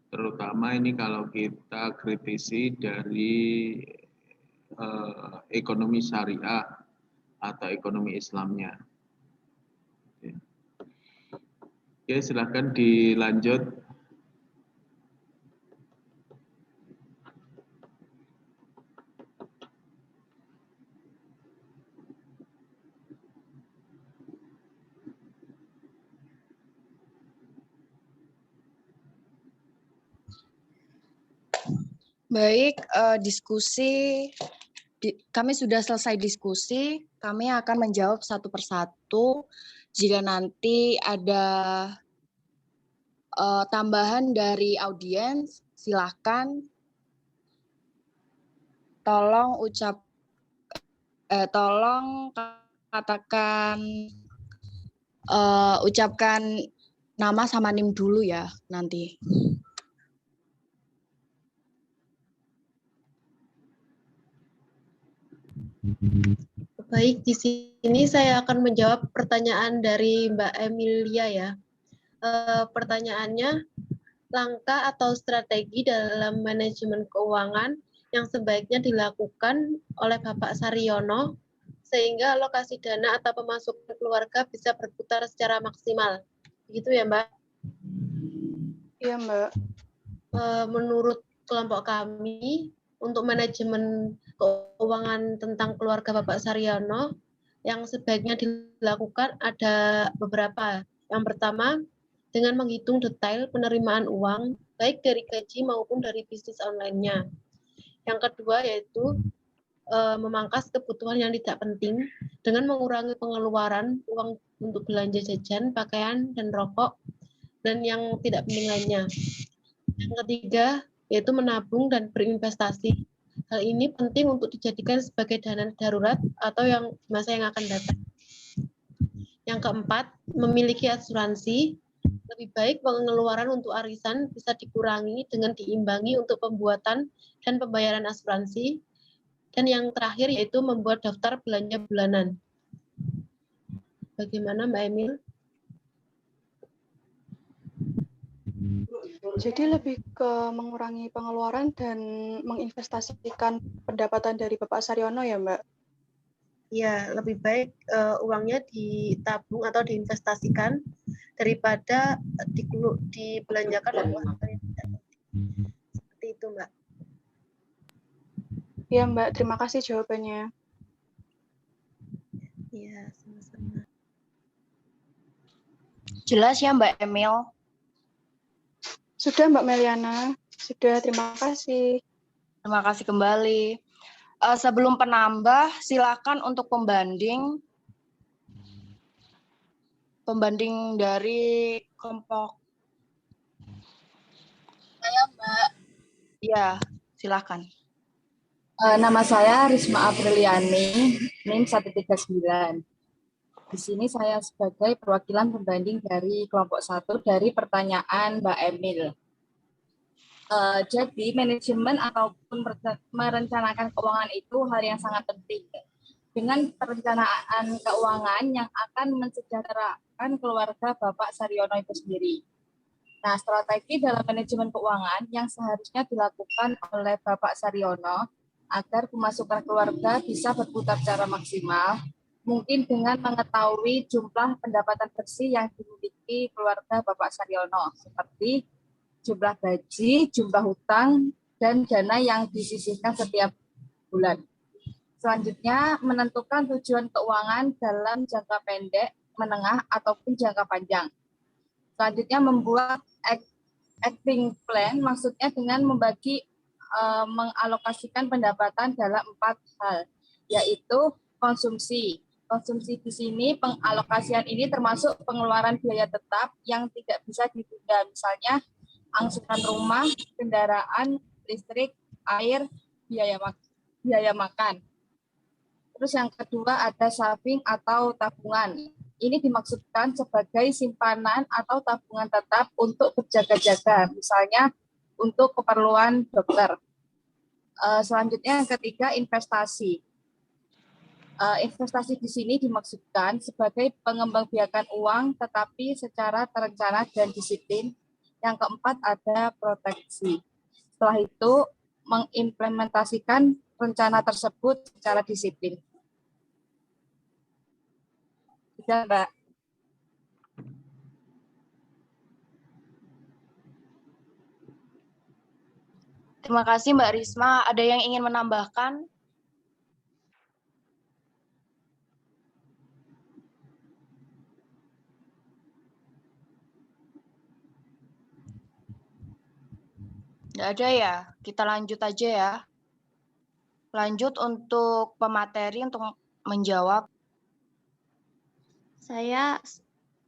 terutama ini kalau kita kritisi dari ekonomi syariah atau ekonomi Islamnya. Oke, silakan dilanjut. Baik, kami sudah selesai diskusi. Kami akan menjawab satu persatu. Jika nanti ada tambahan dari audiens, silakan. Tolong katakan ucapkan nama sama NIM dulu ya nanti. Baik, di sini saya akan menjawab pertanyaan dari Mbak Emilia ya. Pertanyaannya, langkah atau strategi dalam manajemen keuangan yang sebaiknya dilakukan oleh Bapak Saryono sehingga alokasi dana atau pemasukan keluarga bisa berputar secara maksimal. Begitu ya, Mbak? Iya, Mbak. Menurut kelompok kami, untuk manajemen keuangan tentang keluarga Bapak Saryono, yang sebaiknya dilakukan ada beberapa. Yang pertama, dengan menghitung detail penerimaan uang, baik dari gaji maupun dari bisnis online-nya. Yang kedua yaitu memangkas kebutuhan yang tidak penting dengan mengurangi pengeluaran uang untuk belanja jajan, pakaian, dan rokok, dan yang tidak penting lainnya. Yang ketiga yaitu menabung dan berinvestasi. Hal ini penting untuk dijadikan sebagai dana darurat atau yang masa yang akan datang. Yang keempat, memiliki asuransi. Lebih baik pengeluaran untuk arisan bisa dikurangi dengan diimbangi untuk pembuatan dan pembayaran asuransi. Dan yang terakhir yaitu membuat daftar belanja bulanan. Bagaimana Mbak Emil? Jadi lebih ke mengurangi pengeluaran dan menginvestasikan pendapatan dari Bapak Saryono ya, Mbak? Ya, lebih baik uangnya ditabung atau diinvestasikan daripada dibelanjakan untuk hal yang tidak penting. Seperti itu, Mbak. Iya, Mbak. Terima kasih jawabannya. Iya, sama-sama. Jelas ya Mbak Emil? Sudah, Mbak Meliana. Sudah, terima kasih. Terima kasih kembali. Sebelum penambah, silakan untuk pembanding dari kelompok. Saya Mbak. Ya, silakan. Nama saya Risma Apriliani, NIM 139. Di sini saya sebagai perwakilan pembanding dari kelompok 1 dari pertanyaan Mbak Emil. Jadi manajemen ataupun merencanakan keuangan itu hal yang sangat penting. Dengan perencanaan keuangan yang akan mensejahterakan keluarga Bapak Saryono itu sendiri. Nah, strategi dalam manajemen keuangan yang seharusnya dilakukan oleh Bapak Saryono agar pemasukan keluarga bisa berputar secara maksimal, mungkin dengan mengetahui jumlah pendapatan bersih yang dimiliki keluarga Bapak Saryono, seperti jumlah gaji, jumlah hutang, dan dana yang disisihkan setiap bulan. Selanjutnya, menentukan tujuan keuangan dalam jangka pendek, menengah, ataupun jangka panjang. Selanjutnya, membuat acting plan, maksudnya dengan mengalokasikan pendapatan dalam 4 hal, yaitu konsumsi. Konsumsi di sini, pengalokasian ini termasuk pengeluaran biaya tetap yang tidak bisa ditunda, misalnya angsuran rumah, kendaraan, listrik, air, biaya makan. Terus yang kedua ada saving atau tabungan. Ini dimaksudkan sebagai simpanan atau tabungan tetap untuk berjaga-jaga, misalnya untuk keperluan dokter. Selanjutnya yang ketiga investasi. Investasi di sini dimaksudkan sebagai pengembangbiakan uang tetapi secara terencana dan disiplin. Yang keempat ada proteksi. Setelah itu mengimplementasikan rencana tersebut secara disiplin. Sudah, Mbak. Terima kasih Mbak Risma. Ada yang ingin menambahkan? Tidak ada ya? Kita lanjut aja ya. Lanjut untuk pemateri untuk menjawab. Saya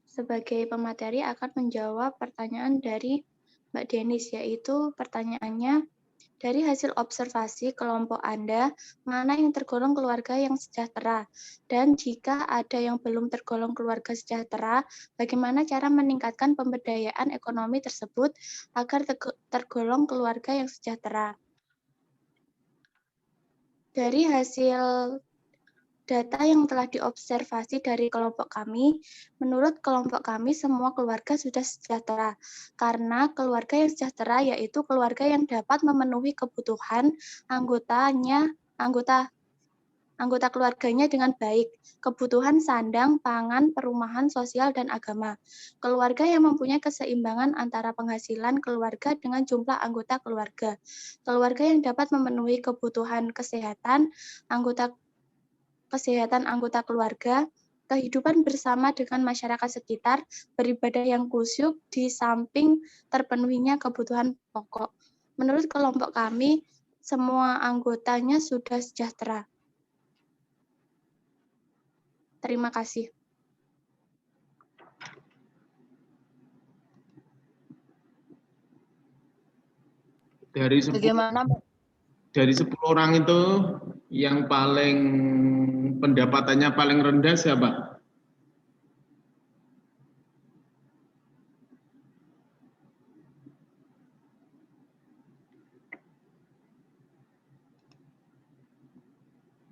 sebagai pemateri akan menjawab pertanyaan dari Mbak Denis, yaitu pertanyaannya, Dari hasil observasi kelompok Anda, mana yang tergolong keluarga yang sejahtera? Dan jika ada yang belum tergolong keluarga sejahtera, bagaimana cara meningkatkan pemberdayaan ekonomi tersebut agar tergolong keluarga yang sejahtera? Dari hasil data yang telah diobservasi dari kelompok kami, menurut kelompok kami semua keluarga sudah sejahtera. Karena keluarga yang sejahtera yaitu keluarga yang dapat memenuhi kebutuhan anggota keluarganya dengan baik, kebutuhan sandang, pangan, perumahan, sosial, dan agama. Keluarga yang mempunyai keseimbangan antara penghasilan keluarga dengan jumlah anggota keluarga. Keluarga yang dapat memenuhi kebutuhan kesehatan anggota keluarga, kehidupan bersama dengan masyarakat sekitar, beribadah yang khusyuk di samping terpenuhinya kebutuhan pokok. Menurut kelompok kami, semua anggotanya sudah sejahtera. Terima kasih. Dari 10 Bagaimana, Mbak? Dari 10 orang itu yang paling pendapatannya paling rendah siapa?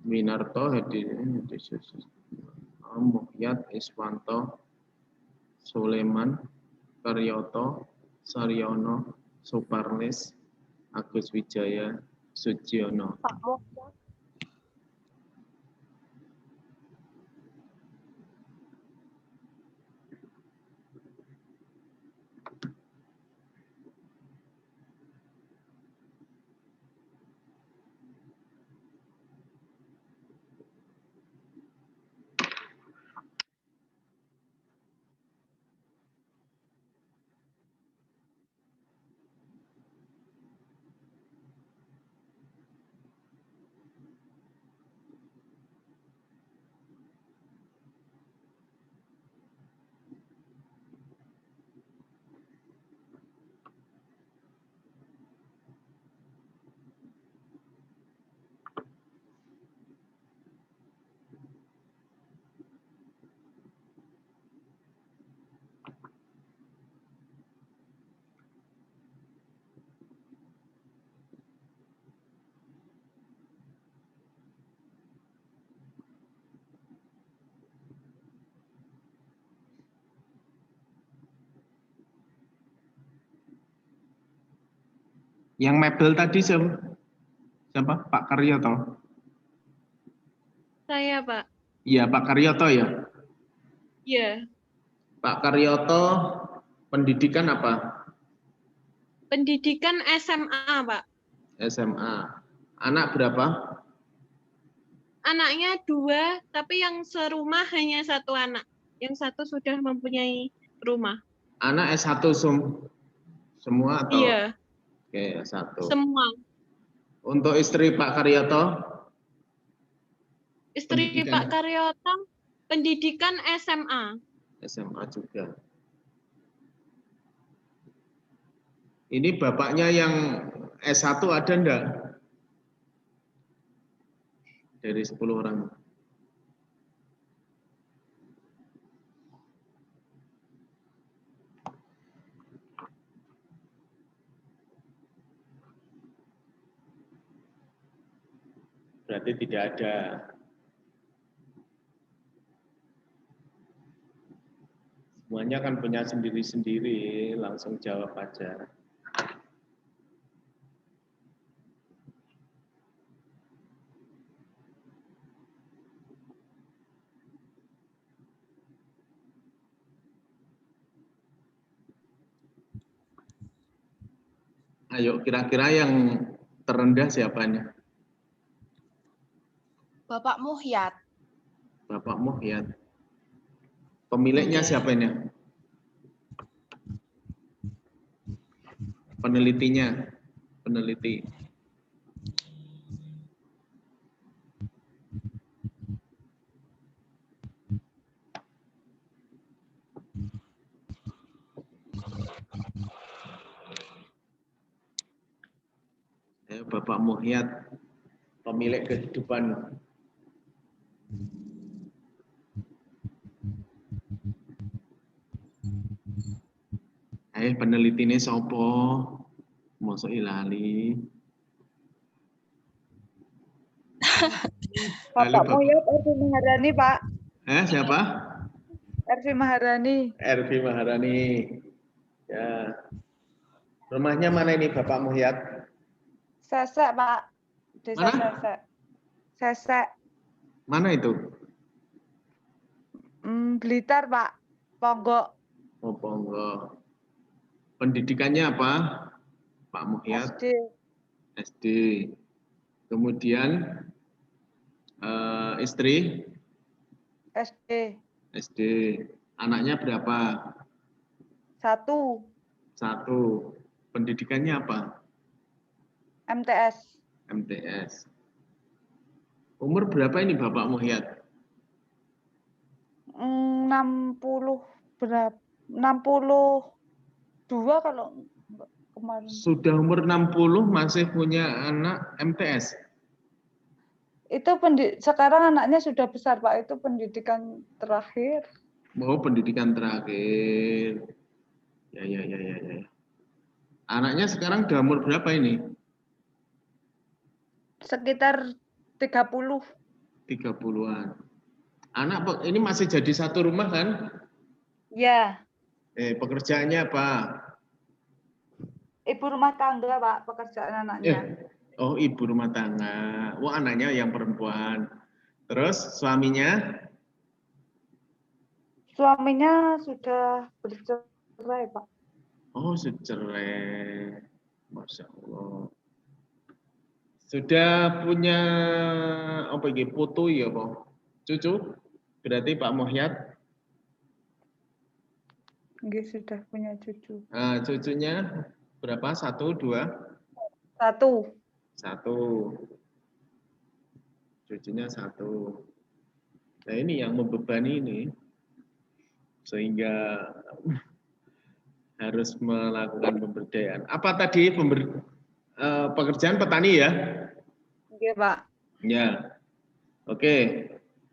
Winarto, Muhyat, Iswanto, Sulaiman, Karyoto, Saryono, Suparnis, Agus Wijaya, Sujiono. Pak Muhyat. Yang mebel tadi siapa? Pak Karyoto? Saya, Pak. Iya, Pak Karyoto ya. Iya. Pak Karyoto, pendidikan apa? Pendidikan SMA, Pak. SMA. Anak berapa? Anaknya 2, tapi yang serumah hanya 1 anak. Yang 1 sudah mempunyai rumah. Anak S1 semua atau? Iya. Oke, S1. Semua. Untuk istri Pak Karyoto? Istri Pak Karyoto, pendidikan SMA. SMA juga. Ini bapaknya yang S1 ada enggak? Dari 10 orang. Berarti tidak ada. Semuanya kan punya sendiri-sendiri, langsung jawab aja. Ayo, kira-kira yang terendah siapanya? Bapak Muhyat. Bapak Muhyat. Pemiliknya siapa ini? Penelitinya, peneliti. Ayo Bapak Muhyad, pemilik kehidupan. Peneliti ini sopo? Mosok ilali. Bapak Muhyad Ervi Maharani, Pak. Siapa? Ervi Maharani. Ervi Maharani. Ya. Rumahnya mana ini Bapak Muhyad? Sesek, Pak. Desa Mana? Sesek. Sesek. Mana itu? Blitar, Pak. Ponggok. Oh, Ponggok. Pendidikannya apa, Pak Muhyad? SD. SD. Kemudian istri? SD. SD. Anaknya berapa? 1. 1. Pendidikannya apa? MTS. MTS. Umur berapa ini Bapak Muhyad? 60 berapa? 62 kalau kemarin. Sudah umur 60 masih punya anak MTS? Itu sekarang anaknya sudah besar, Pak. Itu pendidikan terakhir. Oh, pendidikan terakhir. Ya. Anaknya sekarang udah umur berapa ini? Sekitar 30. 30-an. Anak ini masih jadi satu rumah kan? Ya. Pekerjaannya apa? Ibu rumah tangga, Pak, pekerjaan anaknya. Oh, ibu rumah tangga. Wah, anaknya yang perempuan. Terus suaminya? Suaminya sudah bercerai, Pak. Oh, cerai. Masya Allah. Sudah punya apa ini? Putu ya, Pak? Cucu? Berarti Pak Muhyad? Nggih, sudah punya cucu. Cucunya berapa? 1, 2? 1. 1. Cucunya 1. Nah, ini yang membebani ini. Sehingga harus melakukan pemberdayaan. Apa tadi pekerjaan petani ya? Iya, Pak. Ya. Oke.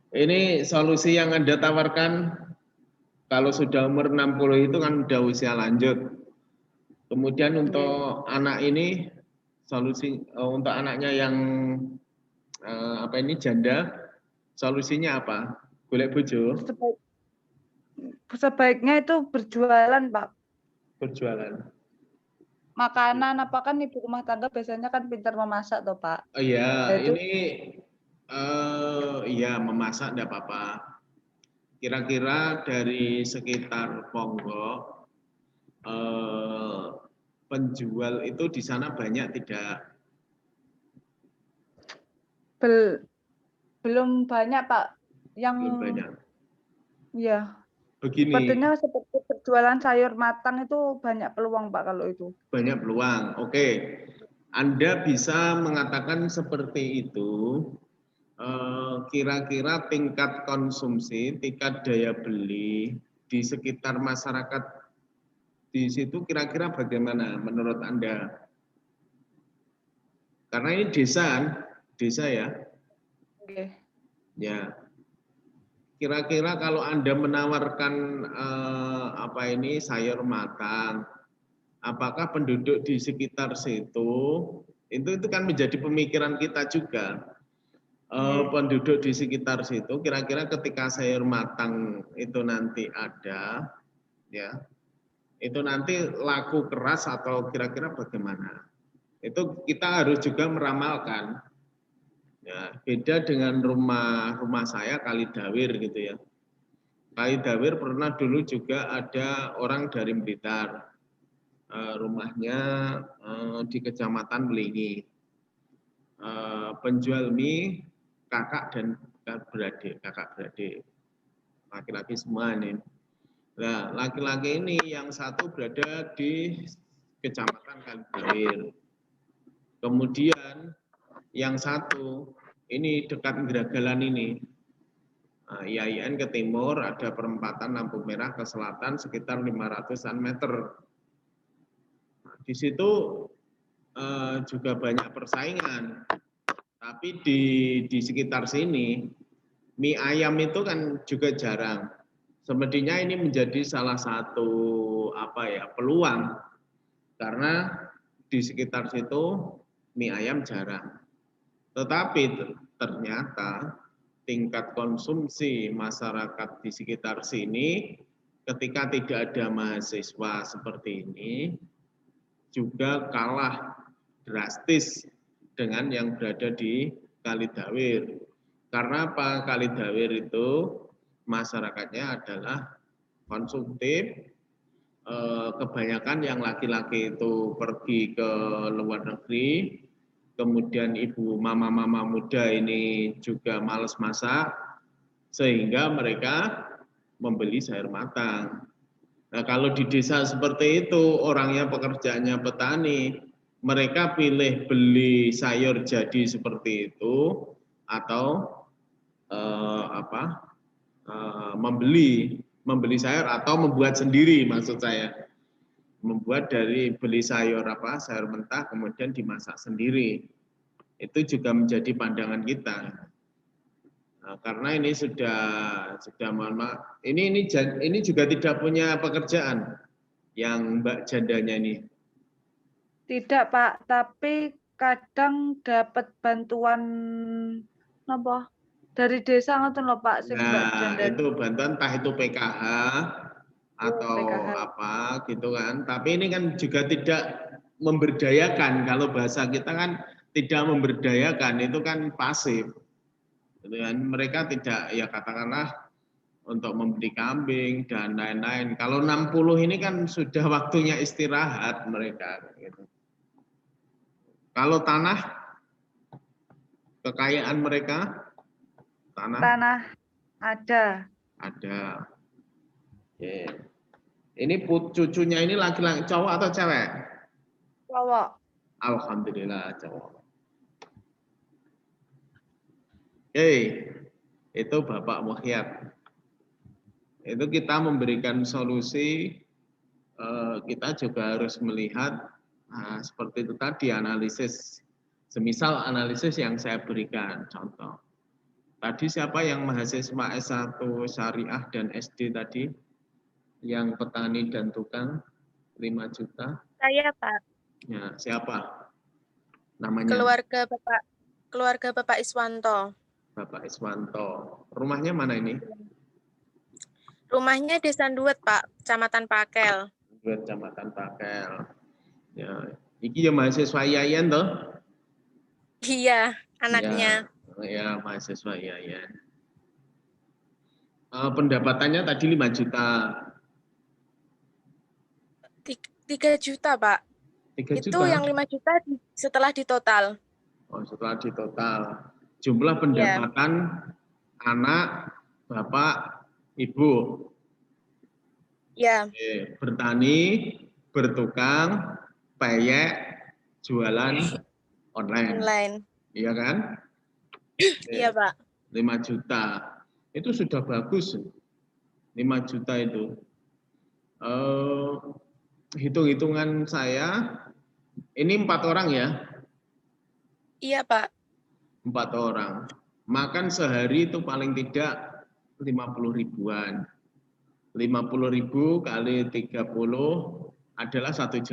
Ini solusi yang Anda tawarkan kalau sudah umur 60 itu kan sudah usia lanjut. Kemudian untuk anak ini solusi untuk anaknya yang janda, solusinya apa? Golek bojo? Sebaiknya itu berjualan, Pak. Berjualan. Makanan apa kan ibu rumah tangga biasanya kan pintar memasak toh, Pak. Oh iya, itu... ini iya memasak enggak apa-apa. Kira-kira dari sekitar Ponggok penjual itu di sana banyak tidak? Belum banyak, Pak. Belum banyak. Ya. Begini. Sepertinya seperti berjualan sayur matang itu banyak peluang, Pak, kalau itu. Banyak peluang. Oke. Anda bisa mengatakan seperti itu. Kira-kira tingkat konsumsi, tingkat daya beli di sekitar masyarakat di situ kira-kira bagaimana menurut Anda? Karena ini desa ya. Oke. Ya. Kira-kira kalau Anda menawarkan sayur matang, apakah penduduk di sekitar situ itu kan menjadi pemikiran kita juga. Penduduk di sekitar situ kira-kira ketika sayur matang itu nanti ada, ya, itu nanti laku keras atau kira-kira bagaimana? Itu kita harus juga meramalkan. Ya, beda dengan rumah saya Kalidawir gitu ya. Kalidawir pernah dulu juga ada orang dari Blitar, rumahnya di Kecamatan Melingi, penjual mie kakak beradik, laki-laki semua ini. Nah, laki-laki ini yang satu berada di Kecamatan Kalidawir. Kemudian yang satu ini dekat Geragalan ini, IAIN ke timur, ada perempatan lampu merah ke selatan sekitar 500-an meter. Nah, di situ juga banyak persaingan. Tapi di sekitar sini mie ayam itu kan juga jarang. Semestinya ini menjadi salah satu peluang karena di sekitar situ mie ayam jarang. Tetapi ternyata tingkat konsumsi masyarakat di sekitar sini ketika tidak ada mahasiswa seperti ini juga kalah drastis dengan yang berada di Kalidawir. Karena apa? Kalidawir itu masyarakatnya adalah konsumtif, kebanyakan yang laki-laki itu pergi ke luar negeri, kemudian ibu mama-mama muda ini juga males masak, sehingga mereka membeli sayur matang. Nah, kalau di desa seperti itu, orangnya pekerjaannya petani, mereka pilih beli sayur jadi seperti itu, atau membeli sayur atau membuat sendiri, maksud saya. Membuat dari beli sayur sayur mentah kemudian dimasak sendiri. Itu juga menjadi pandangan kita. Nah, karena ini sudah mohon maaf, ini juga tidak punya pekerjaan yang Mbak jandanya ini. Tidak, Pak, tapi kadang dapat bantuan apa? Dari desa ngoten lho, Pak, sing Mbak Nah, janda. itu bantuan entah itu PKH atau apa gitu kan. Tapi ini kan juga tidak memberdayakan. Kalau bahasa kita kan tidak memberdayakan, itu kan pasif. Gitu kan. Mereka tidak, ya katakanlah untuk membeli kambing dan lain-lain. Kalau 60 ini kan sudah waktunya istirahat mereka. Gitu. Kalau tanah, kekayaan mereka, tanah ada. Ada. Oke. Ini cucunya ini laki-laki, cowok atau cewek? Cowok. Alhamdulillah cowok. Oke, itu Bapak Muhyat. Itu kita memberikan solusi, kita juga harus melihat seperti itu tadi analisis, semisal analisis yang saya berikan contoh. Tadi siapa yang mahasiswa S1 Syariah dan SD tadi? Yang petani dan tukang 5 juta? Saya, Pak. Ya, siapa? Namanya? Keluarga Bapak Iswanto. Bapak Iswanto. Rumahnya mana ini? Rumahnya Desa Nduwet, Pak, Kecamatan Pakel. Nduwet, Kecamatan Pakel. Ya, iki ya mahasiswa Yayan toh? Iya, anaknya. Ya, mahasiswa Yayan. Pendapatannya tadi 5 juta. 3 juta, Pak. 3 juta? Itu yang 5 juta setelah ditotal. Oh, setelah ditotal. Jumlah pendapatan anak, bapak, ibu. Ya. Bertani, bertukang, peyek, jualan online. Iya kan? Iya, Pak. 5 juta. Itu sudah bagus. 5 juta itu. Hitung-hitungan saya, ini 4 orang ya? Iya, Pak. 4 orang. Makan sehari itu paling tidak 50 ribuan. 50 ribu kali 30 adalah 1.500.000.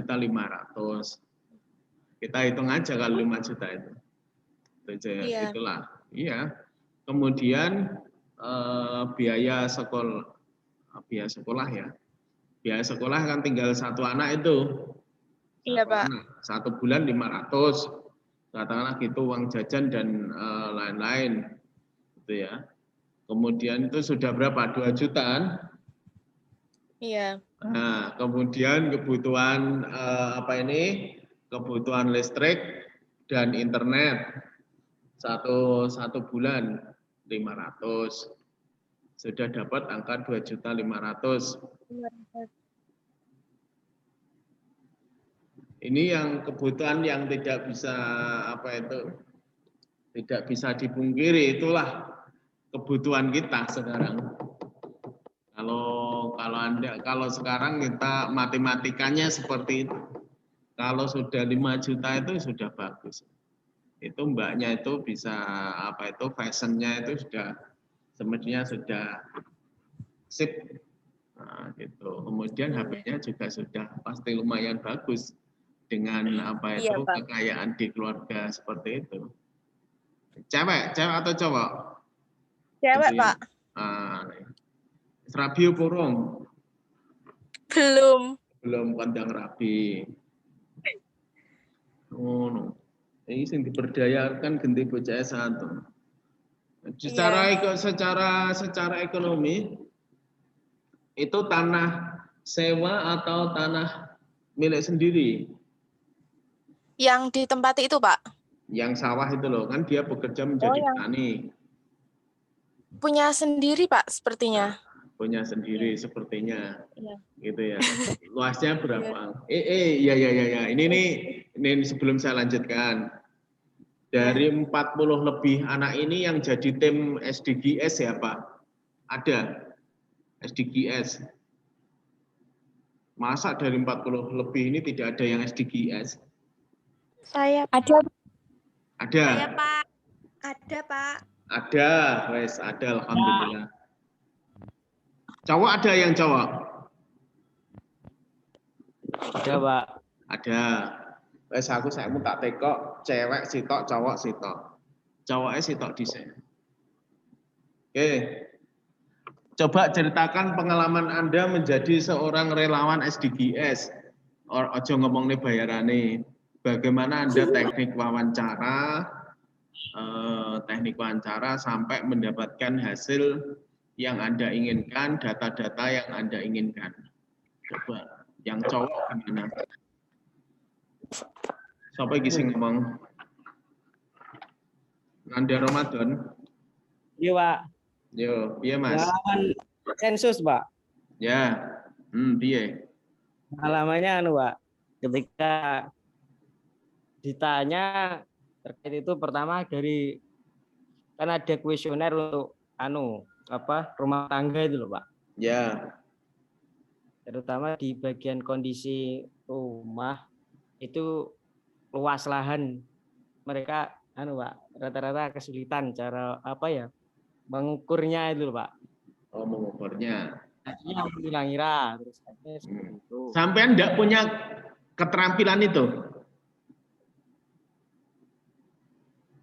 Kita hitung aja kalau 5 juta itu. Iya. Itulah. Iya. Kemudian biaya sekolah ya. Biaya sekolah kan tinggal 1 anak itu. Iya, Pak. 1 bulan 500. Katakanlah gitu uang jajan dan lain-lain. Gitu ya. Kemudian itu sudah berapa? 2 jutaan? Iya. Nah, kemudian kebutuhan kebutuhan listrik dan internet satu bulan 500. Sudah dapat angka 2.500.000. Ini yang kebutuhan yang tidak bisa dipungkiri, itulah kebutuhan kita sekarang. Kalau sekarang kita matematikanya seperti itu. Kalau sudah 5 juta itu sudah bagus. Itu mbaknya itu bisa apa itu fashionnya itu sudah semestinya sudah sip. Nah, gitu. Kemudian HP-nya juga sudah pasti lumayan bagus dengan apa Iya, itu Pak. kekayaan di keluarga seperti itu. Cewek atau cowok? Cewek, Gitu ya. Pak. Rabi purung? Belum kondang rabi. Oh, no. Ini sing diberdayakan genti bocah satu. Secara ekonomi itu tanah sewa atau tanah milik sendiri? Yang ditempati itu, Pak. Yang sawah itu loh, kan dia bekerja menjadi petani. Punya sendiri, Pak, sepertinya. Punya sendiri sepertinya. Iya. Gitu ya. Luasnya berapa? Ya. Ini sebelum saya lanjutkan. Dari 40 lebih anak ini yang jadi tim SDGs ya, Pak? Ada SDGs. Masa dari 40 lebih ini tidak ada yang SDGs? Saya ada. Ada. Saya, Pak. Ada, Pak. Ada, wes ada, alhamdulillah. Cowok ada yang cowok? Ada, Pak. Ada. Wes aku mau tak tekok cewek sitok, cowok sitok. Cowoknya sitok dhisik. Oke. Coba ceritakan pengalaman Anda menjadi seorang relawan SDGs. Ojo ngomong nih bayarane. Bagaimana Anda teknik wawancara sampai mendapatkan hasil yang Anda inginkan, data-data yang Anda inginkan. Coba, yang cowok gimana? Siapa yang sing ngomong? Nanda Ramadan? Iya, Pak. Yo, iya Mas. Pengalaman sensus, Pak. Ya, piye? Pengalamannya Pak, ketika ditanya terkait itu pertama dari kan ada kuesioner untuk rumah tangga itu loh, Pak. Ya. Terutama di bagian kondisi rumah itu luas lahan. Mereka Pak, rata-rata kesulitan cara mengukurnya itu loh, Pak. Oh, mengukurnya. Yang mengira-ngira terus seperti itu. Sampean enggak punya keterampilan itu?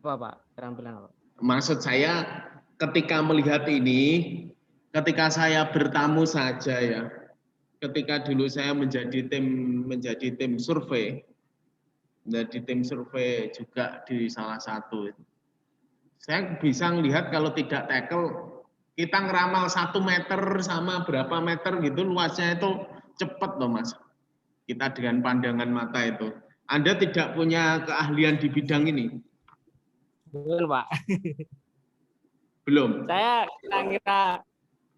Apa, Pak? Keterampilan apa? Maksud saya ketika melihat ini, ketika saya bertamu saja ya, ketika dulu saya menjadi tim survei, menjadi tim survei juga di salah satu, saya bisa melihat kalau tidak tackle, kita ngeramal 1 meter sama berapa meter gitu, luasnya itu cepat loh Mas. Kita dengan pandangan mata itu. Anda tidak punya keahlian di bidang ini? Belum, Pak. Belum. Saya kira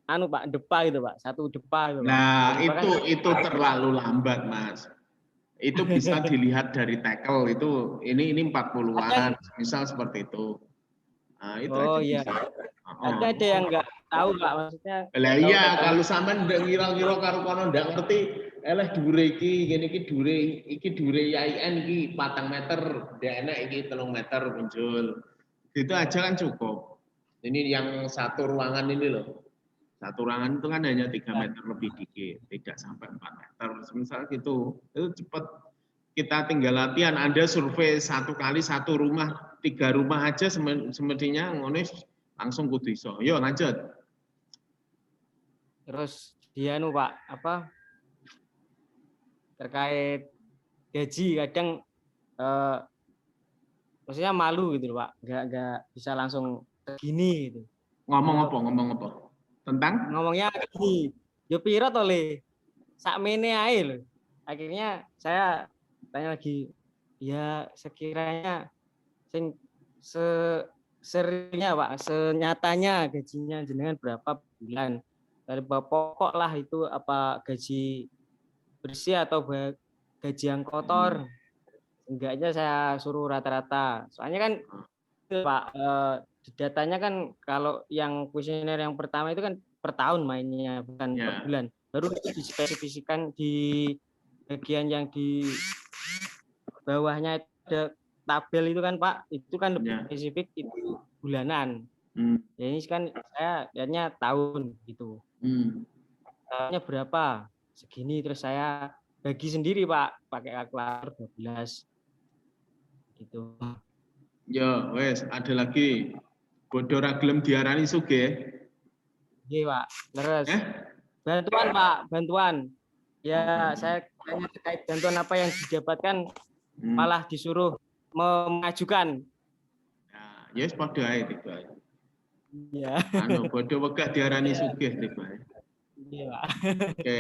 Pak, depa gitu, Pak. 1 depa gitu, Pak. Nah, itu terlalu lambat, Mas. Itu bisa dilihat dari tackle itu ini 40-an, misal seperti itu. Nah, itu iya. Ada yang enggak tahu, Pak, maksudnya. Lah iya, kalau sampean ndak ngira-ngira karo kono ndak ngerti, eleh dhuwure iki, ngene iki dhuwure IAIN iki 4 meter, ndak enak iki 3 meter muncul. Itu aja kan cukup. Ini yang satu ruangan ini loh. Satu ruangan itu kan hanya 3 meter lebih dikit, tidak sampai 4 meter. Misal gitu, itu cepat. Kita tinggal latihan, Anda survei 1 kali 1 rumah, 3 rumah aja semestinya ngono langsung kudu iso. Yo lanjut. Terus dia Pak, terkait gaji kadang maksudnya malu gitu loh, Pak. Enggak bisa langsung segini gitu. Ngomong apa? Tentang? Ngomongnya gini, yo piro to Le? Sakmene ae lho. Akhirnya saya tanya lagi, ya sekiranya seringnya Pak, senyatanya gajinya jenengan berapa bulan? Dari pokok lah itu apa gaji bersih atau gaji yang kotor? Enggaknya saya suruh rata-rata. Soalnya kan Pak, datanya kan kalau yang kuesioner yang pertama itu kan per tahun mainnya, bukan per bulan. Baru dispesifikasikan di bagian yang bawahnya itu ada tabel itu kan Pak, itu kan lebih Ya. spesifik itu bulanan. Ya ini kan saya lihatnya tahun gitu. Tahunnya berapa? Segini, terus saya bagi sendiri Pak, pakai kalkulator 12. Gitu. Ya, wes ada lagi. Bodoh ra gelem diarani sugih. Iya Pak, terus bantuan Pak, bantuan. Ya saya tanya terkait bantuan apa yang didapatkan, malah disuruh mengajukan. Ya wis padha ae tiba. Iya. Anu bodoh wegah diarani sugih tiba. Iya Pak. Oke,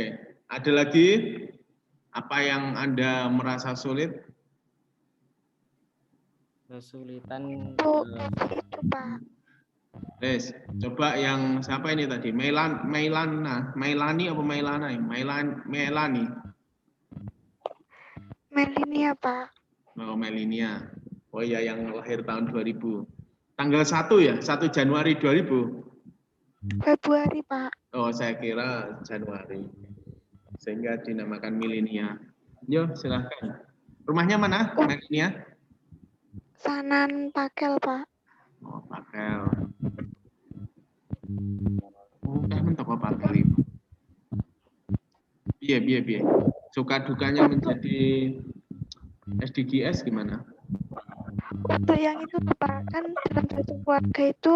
ada lagi apa yang Anda merasa sulit? Kesulitan itu Pak. Wes, coba yang siapa ini tadi? Mailani apa Mailana? Melani. Melinia Pak. Oh, Melinia. Oh iya, yang lahir tahun 2000. Tanggal 1 ya? 1 Januari 2000? Februari Pak. Oh, saya kira Januari. Sehingga dinamakan Milenia. Yo, silahkan. Rumahnya mana, Melinia? Sanan Pakel Pak. Oh, Pakel. Udah mentok apa Pakel itu? Iya. Suka dukanya menjadi SDGs gimana? Untuk yang itu Pak, kan dalam satu keluarga itu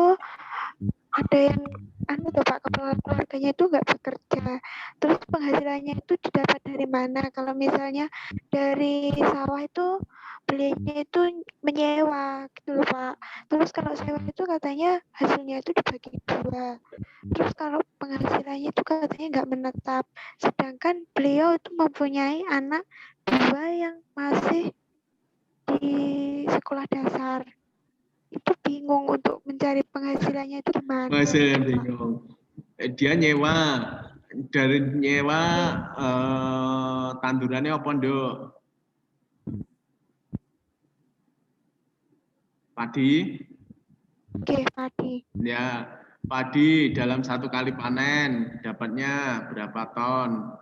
ada yang Pak, kepala keluarganya itu nggak bekerja. Terus penghasilannya itu didapat dari mana? Kalau misalnya dari sawah itu belinya itu menyewa gitu loh Pak. Terus kalau sewa itu katanya hasilnya itu dibagi 2. Terus kalau penghasilannya itu katanya nggak menetap. Sedangkan beliau itu mempunyai anak 2 yang masih di sekolah dasar. Itu bingung untuk mencari penghasilannya itu di mana. Masih bingung. Dia nyewa. Dari nyewa tandurannya apa nduk? Padi? Oke, padi. Ya, padi dalam 1 kali panen dapatnya berapa ton?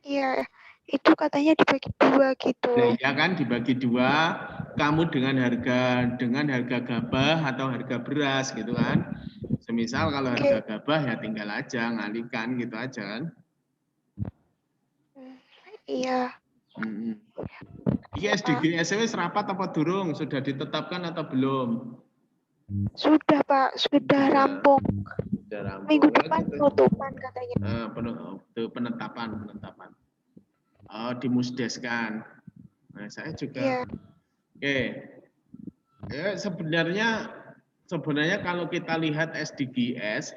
Iya, itu katanya dibagi 2 gitu. Nah, ya kan dibagi 2, kamu dengan harga gabah atau harga beras gitu kan. Semisal kalau harga gabah ya tinggal aja ngalihkan gitu aja kan. Iya. Iki SDGs wis rapat apa durung? Sudah ditetapkan atau belum? Sudah Pak, sudah rampung. Sudah rampung. Minggu depan penutupan katanya. Penetapan. Oh, dimusdeskan. Nah, saya juga. Oke. Ya, sebenarnya kalau kita lihat SDGs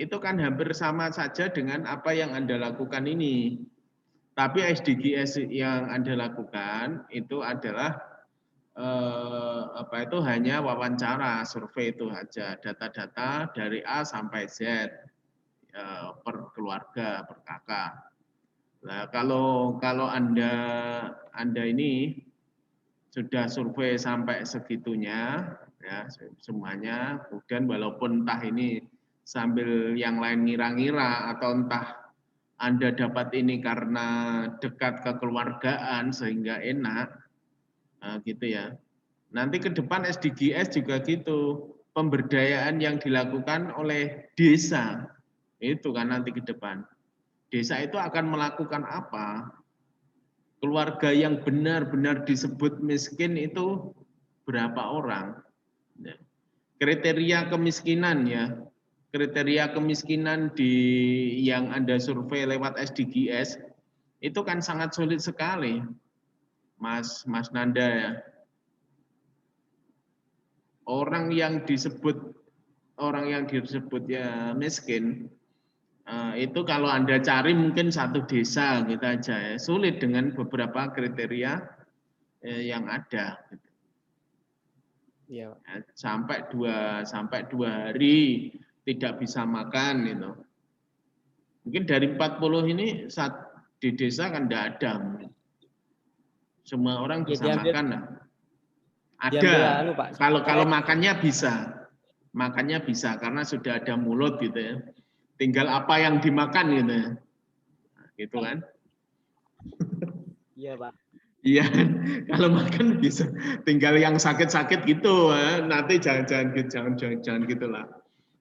itu kan hampir sama saja dengan apa yang Anda lakukan ini. Tapi SDGs yang Anda lakukan itu adalah hanya wawancara, survei itu aja, data-data dari A sampai Z per keluarga, per kakak. Nah, kalau Anda ini sudah survei sampai segitunya, ya semuanya, kemudian walaupun entah ini sambil yang lain ngira-ngira atau entah Anda dapat ini karena dekat kekeluargaan sehingga enak, gitu ya. Nanti ke depan SDGs juga gitu, pemberdayaan yang dilakukan oleh desa, itu kan nanti ke depan. Desa itu akan melakukan apa? Keluarga yang benar-benar disebut miskin itu berapa orang? Kriteria kemiskinan ya, kriteria kemiskinan yang Anda survei lewat SDGs itu kan sangat sulit sekali, Mas Nanda ya. Orang yang disebut ya miskin, itu kalau Anda cari mungkin satu desa gitu aja ya, sulit dengan beberapa kriteria yang ada. Iya. Sampai dua hari tidak bisa makan gitu. Mungkin dari 40 ini di desa kan tidak ada. Semua orang bisa makan. Nah. Ada. Kalau makannya bisa. Makannya bisa karena sudah ada mulut gitu ya. Tinggal apa yang dimakan gitu ya. Gitu kan. Iya, Pak. Iya, kalau makan bisa tinggal yang sakit-sakit gitu, nanti jangan gitulah.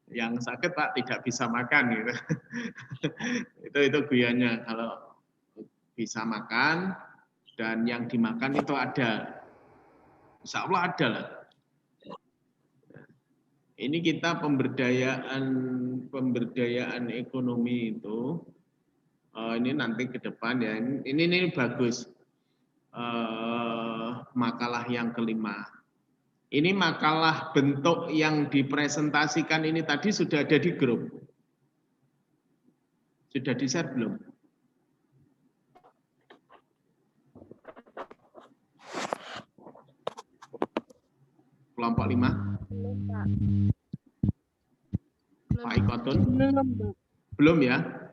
Yang sakit Pak tidak bisa makan gitu. itu guyanya kalau bisa makan dan yang dimakan itu ada. Insya Allah ada lah. Ini kita pemberdayaan ekonomi itu ini nanti ke depan ya. Ini bagus. Makalah yang kelima. Ini makalah bentuk yang dipresentasikan ini tadi sudah ada di grup. Sudah di-share belum? Kelompok 5. Pak Ikotun? Belum ya?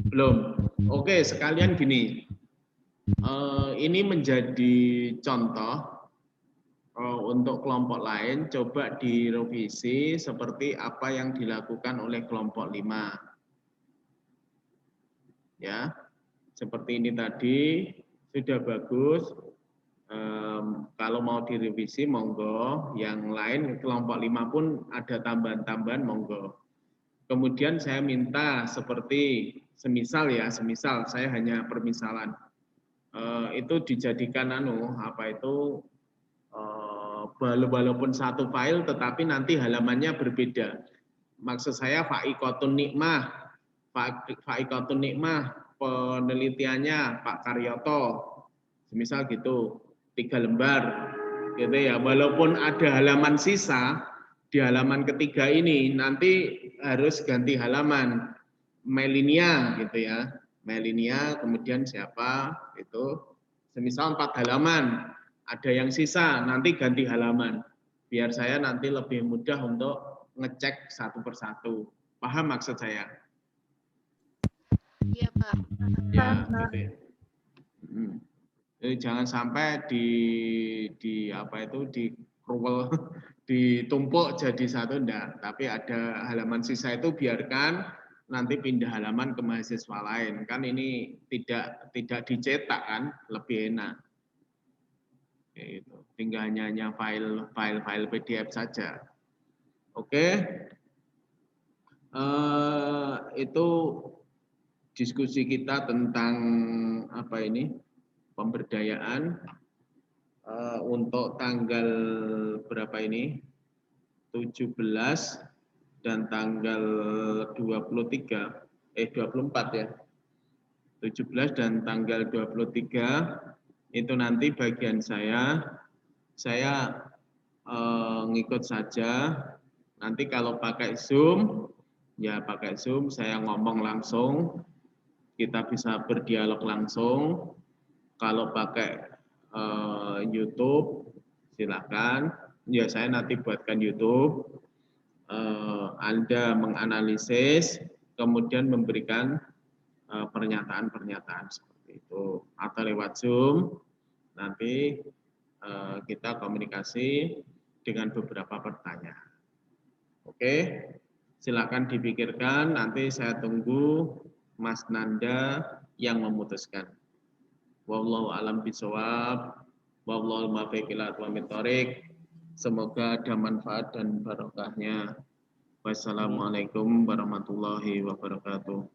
Belum. Oke, sekalian gini. Ini menjadi contoh untuk kelompok lain, coba direvisi seperti apa yang dilakukan oleh kelompok 5. Ya, seperti ini tadi sudah bagus. Kalau mau direvisi monggo, yang lain kelompok 5 pun ada tambahan-tambahan monggo. Kemudian saya minta seperti semisal saya hanya permisalan. Itu dijadikan walaupun satu file tetapi nanti halamannya berbeda. Maksud saya Faikotun Nikmah penelitiannya Pak Karyoto, misal gitu 3 lembar gitu ya. Walaupun ada halaman sisa di halaman ketiga ini nanti harus ganti halaman Melinia gitu ya. Melinia, kemudian siapa itu, semisal 4 halaman, ada yang sisa, nanti ganti halaman. Biar saya nanti lebih mudah untuk ngecek satu persatu. Paham maksud saya? Iya, Pak. Ya, gitu ya. Jadi jangan sampai ditumpuk jadi satu, enggak. Tapi ada halaman sisa itu biarkan nanti pindah halaman ke mahasiswa lain, kan ini tidak dicetak kan, lebih enak. Itu tinggal hanya file PDF saja. Oke, itu diskusi kita tentang pemberdayaan untuk tanggal berapa ini, 17 dan tanggal 24 ya. 17 dan tanggal 23 itu nanti bagian saya ngikut saja. Nanti kalau pakai Zoom, ya pakai Zoom, saya ngomong langsung, kita bisa berdialog langsung. Kalau pakai YouTube, silakan. Ya saya nanti buatkan YouTube. Anda menganalisis, kemudian memberikan pernyataan-pernyataan seperti itu. Atau lewat Zoom, nanti kita komunikasi dengan beberapa pertanyaan. Oke, silakan dipikirkan, nanti saya tunggu Mas Nanda yang memutuskan. Wallahu a'lam bishawab, wallahu muwaffiq ila aqwamit thoriq. Semoga ada manfaat dan barokahnya. Wassalamualaikum warahmatullahi wabarakatuh.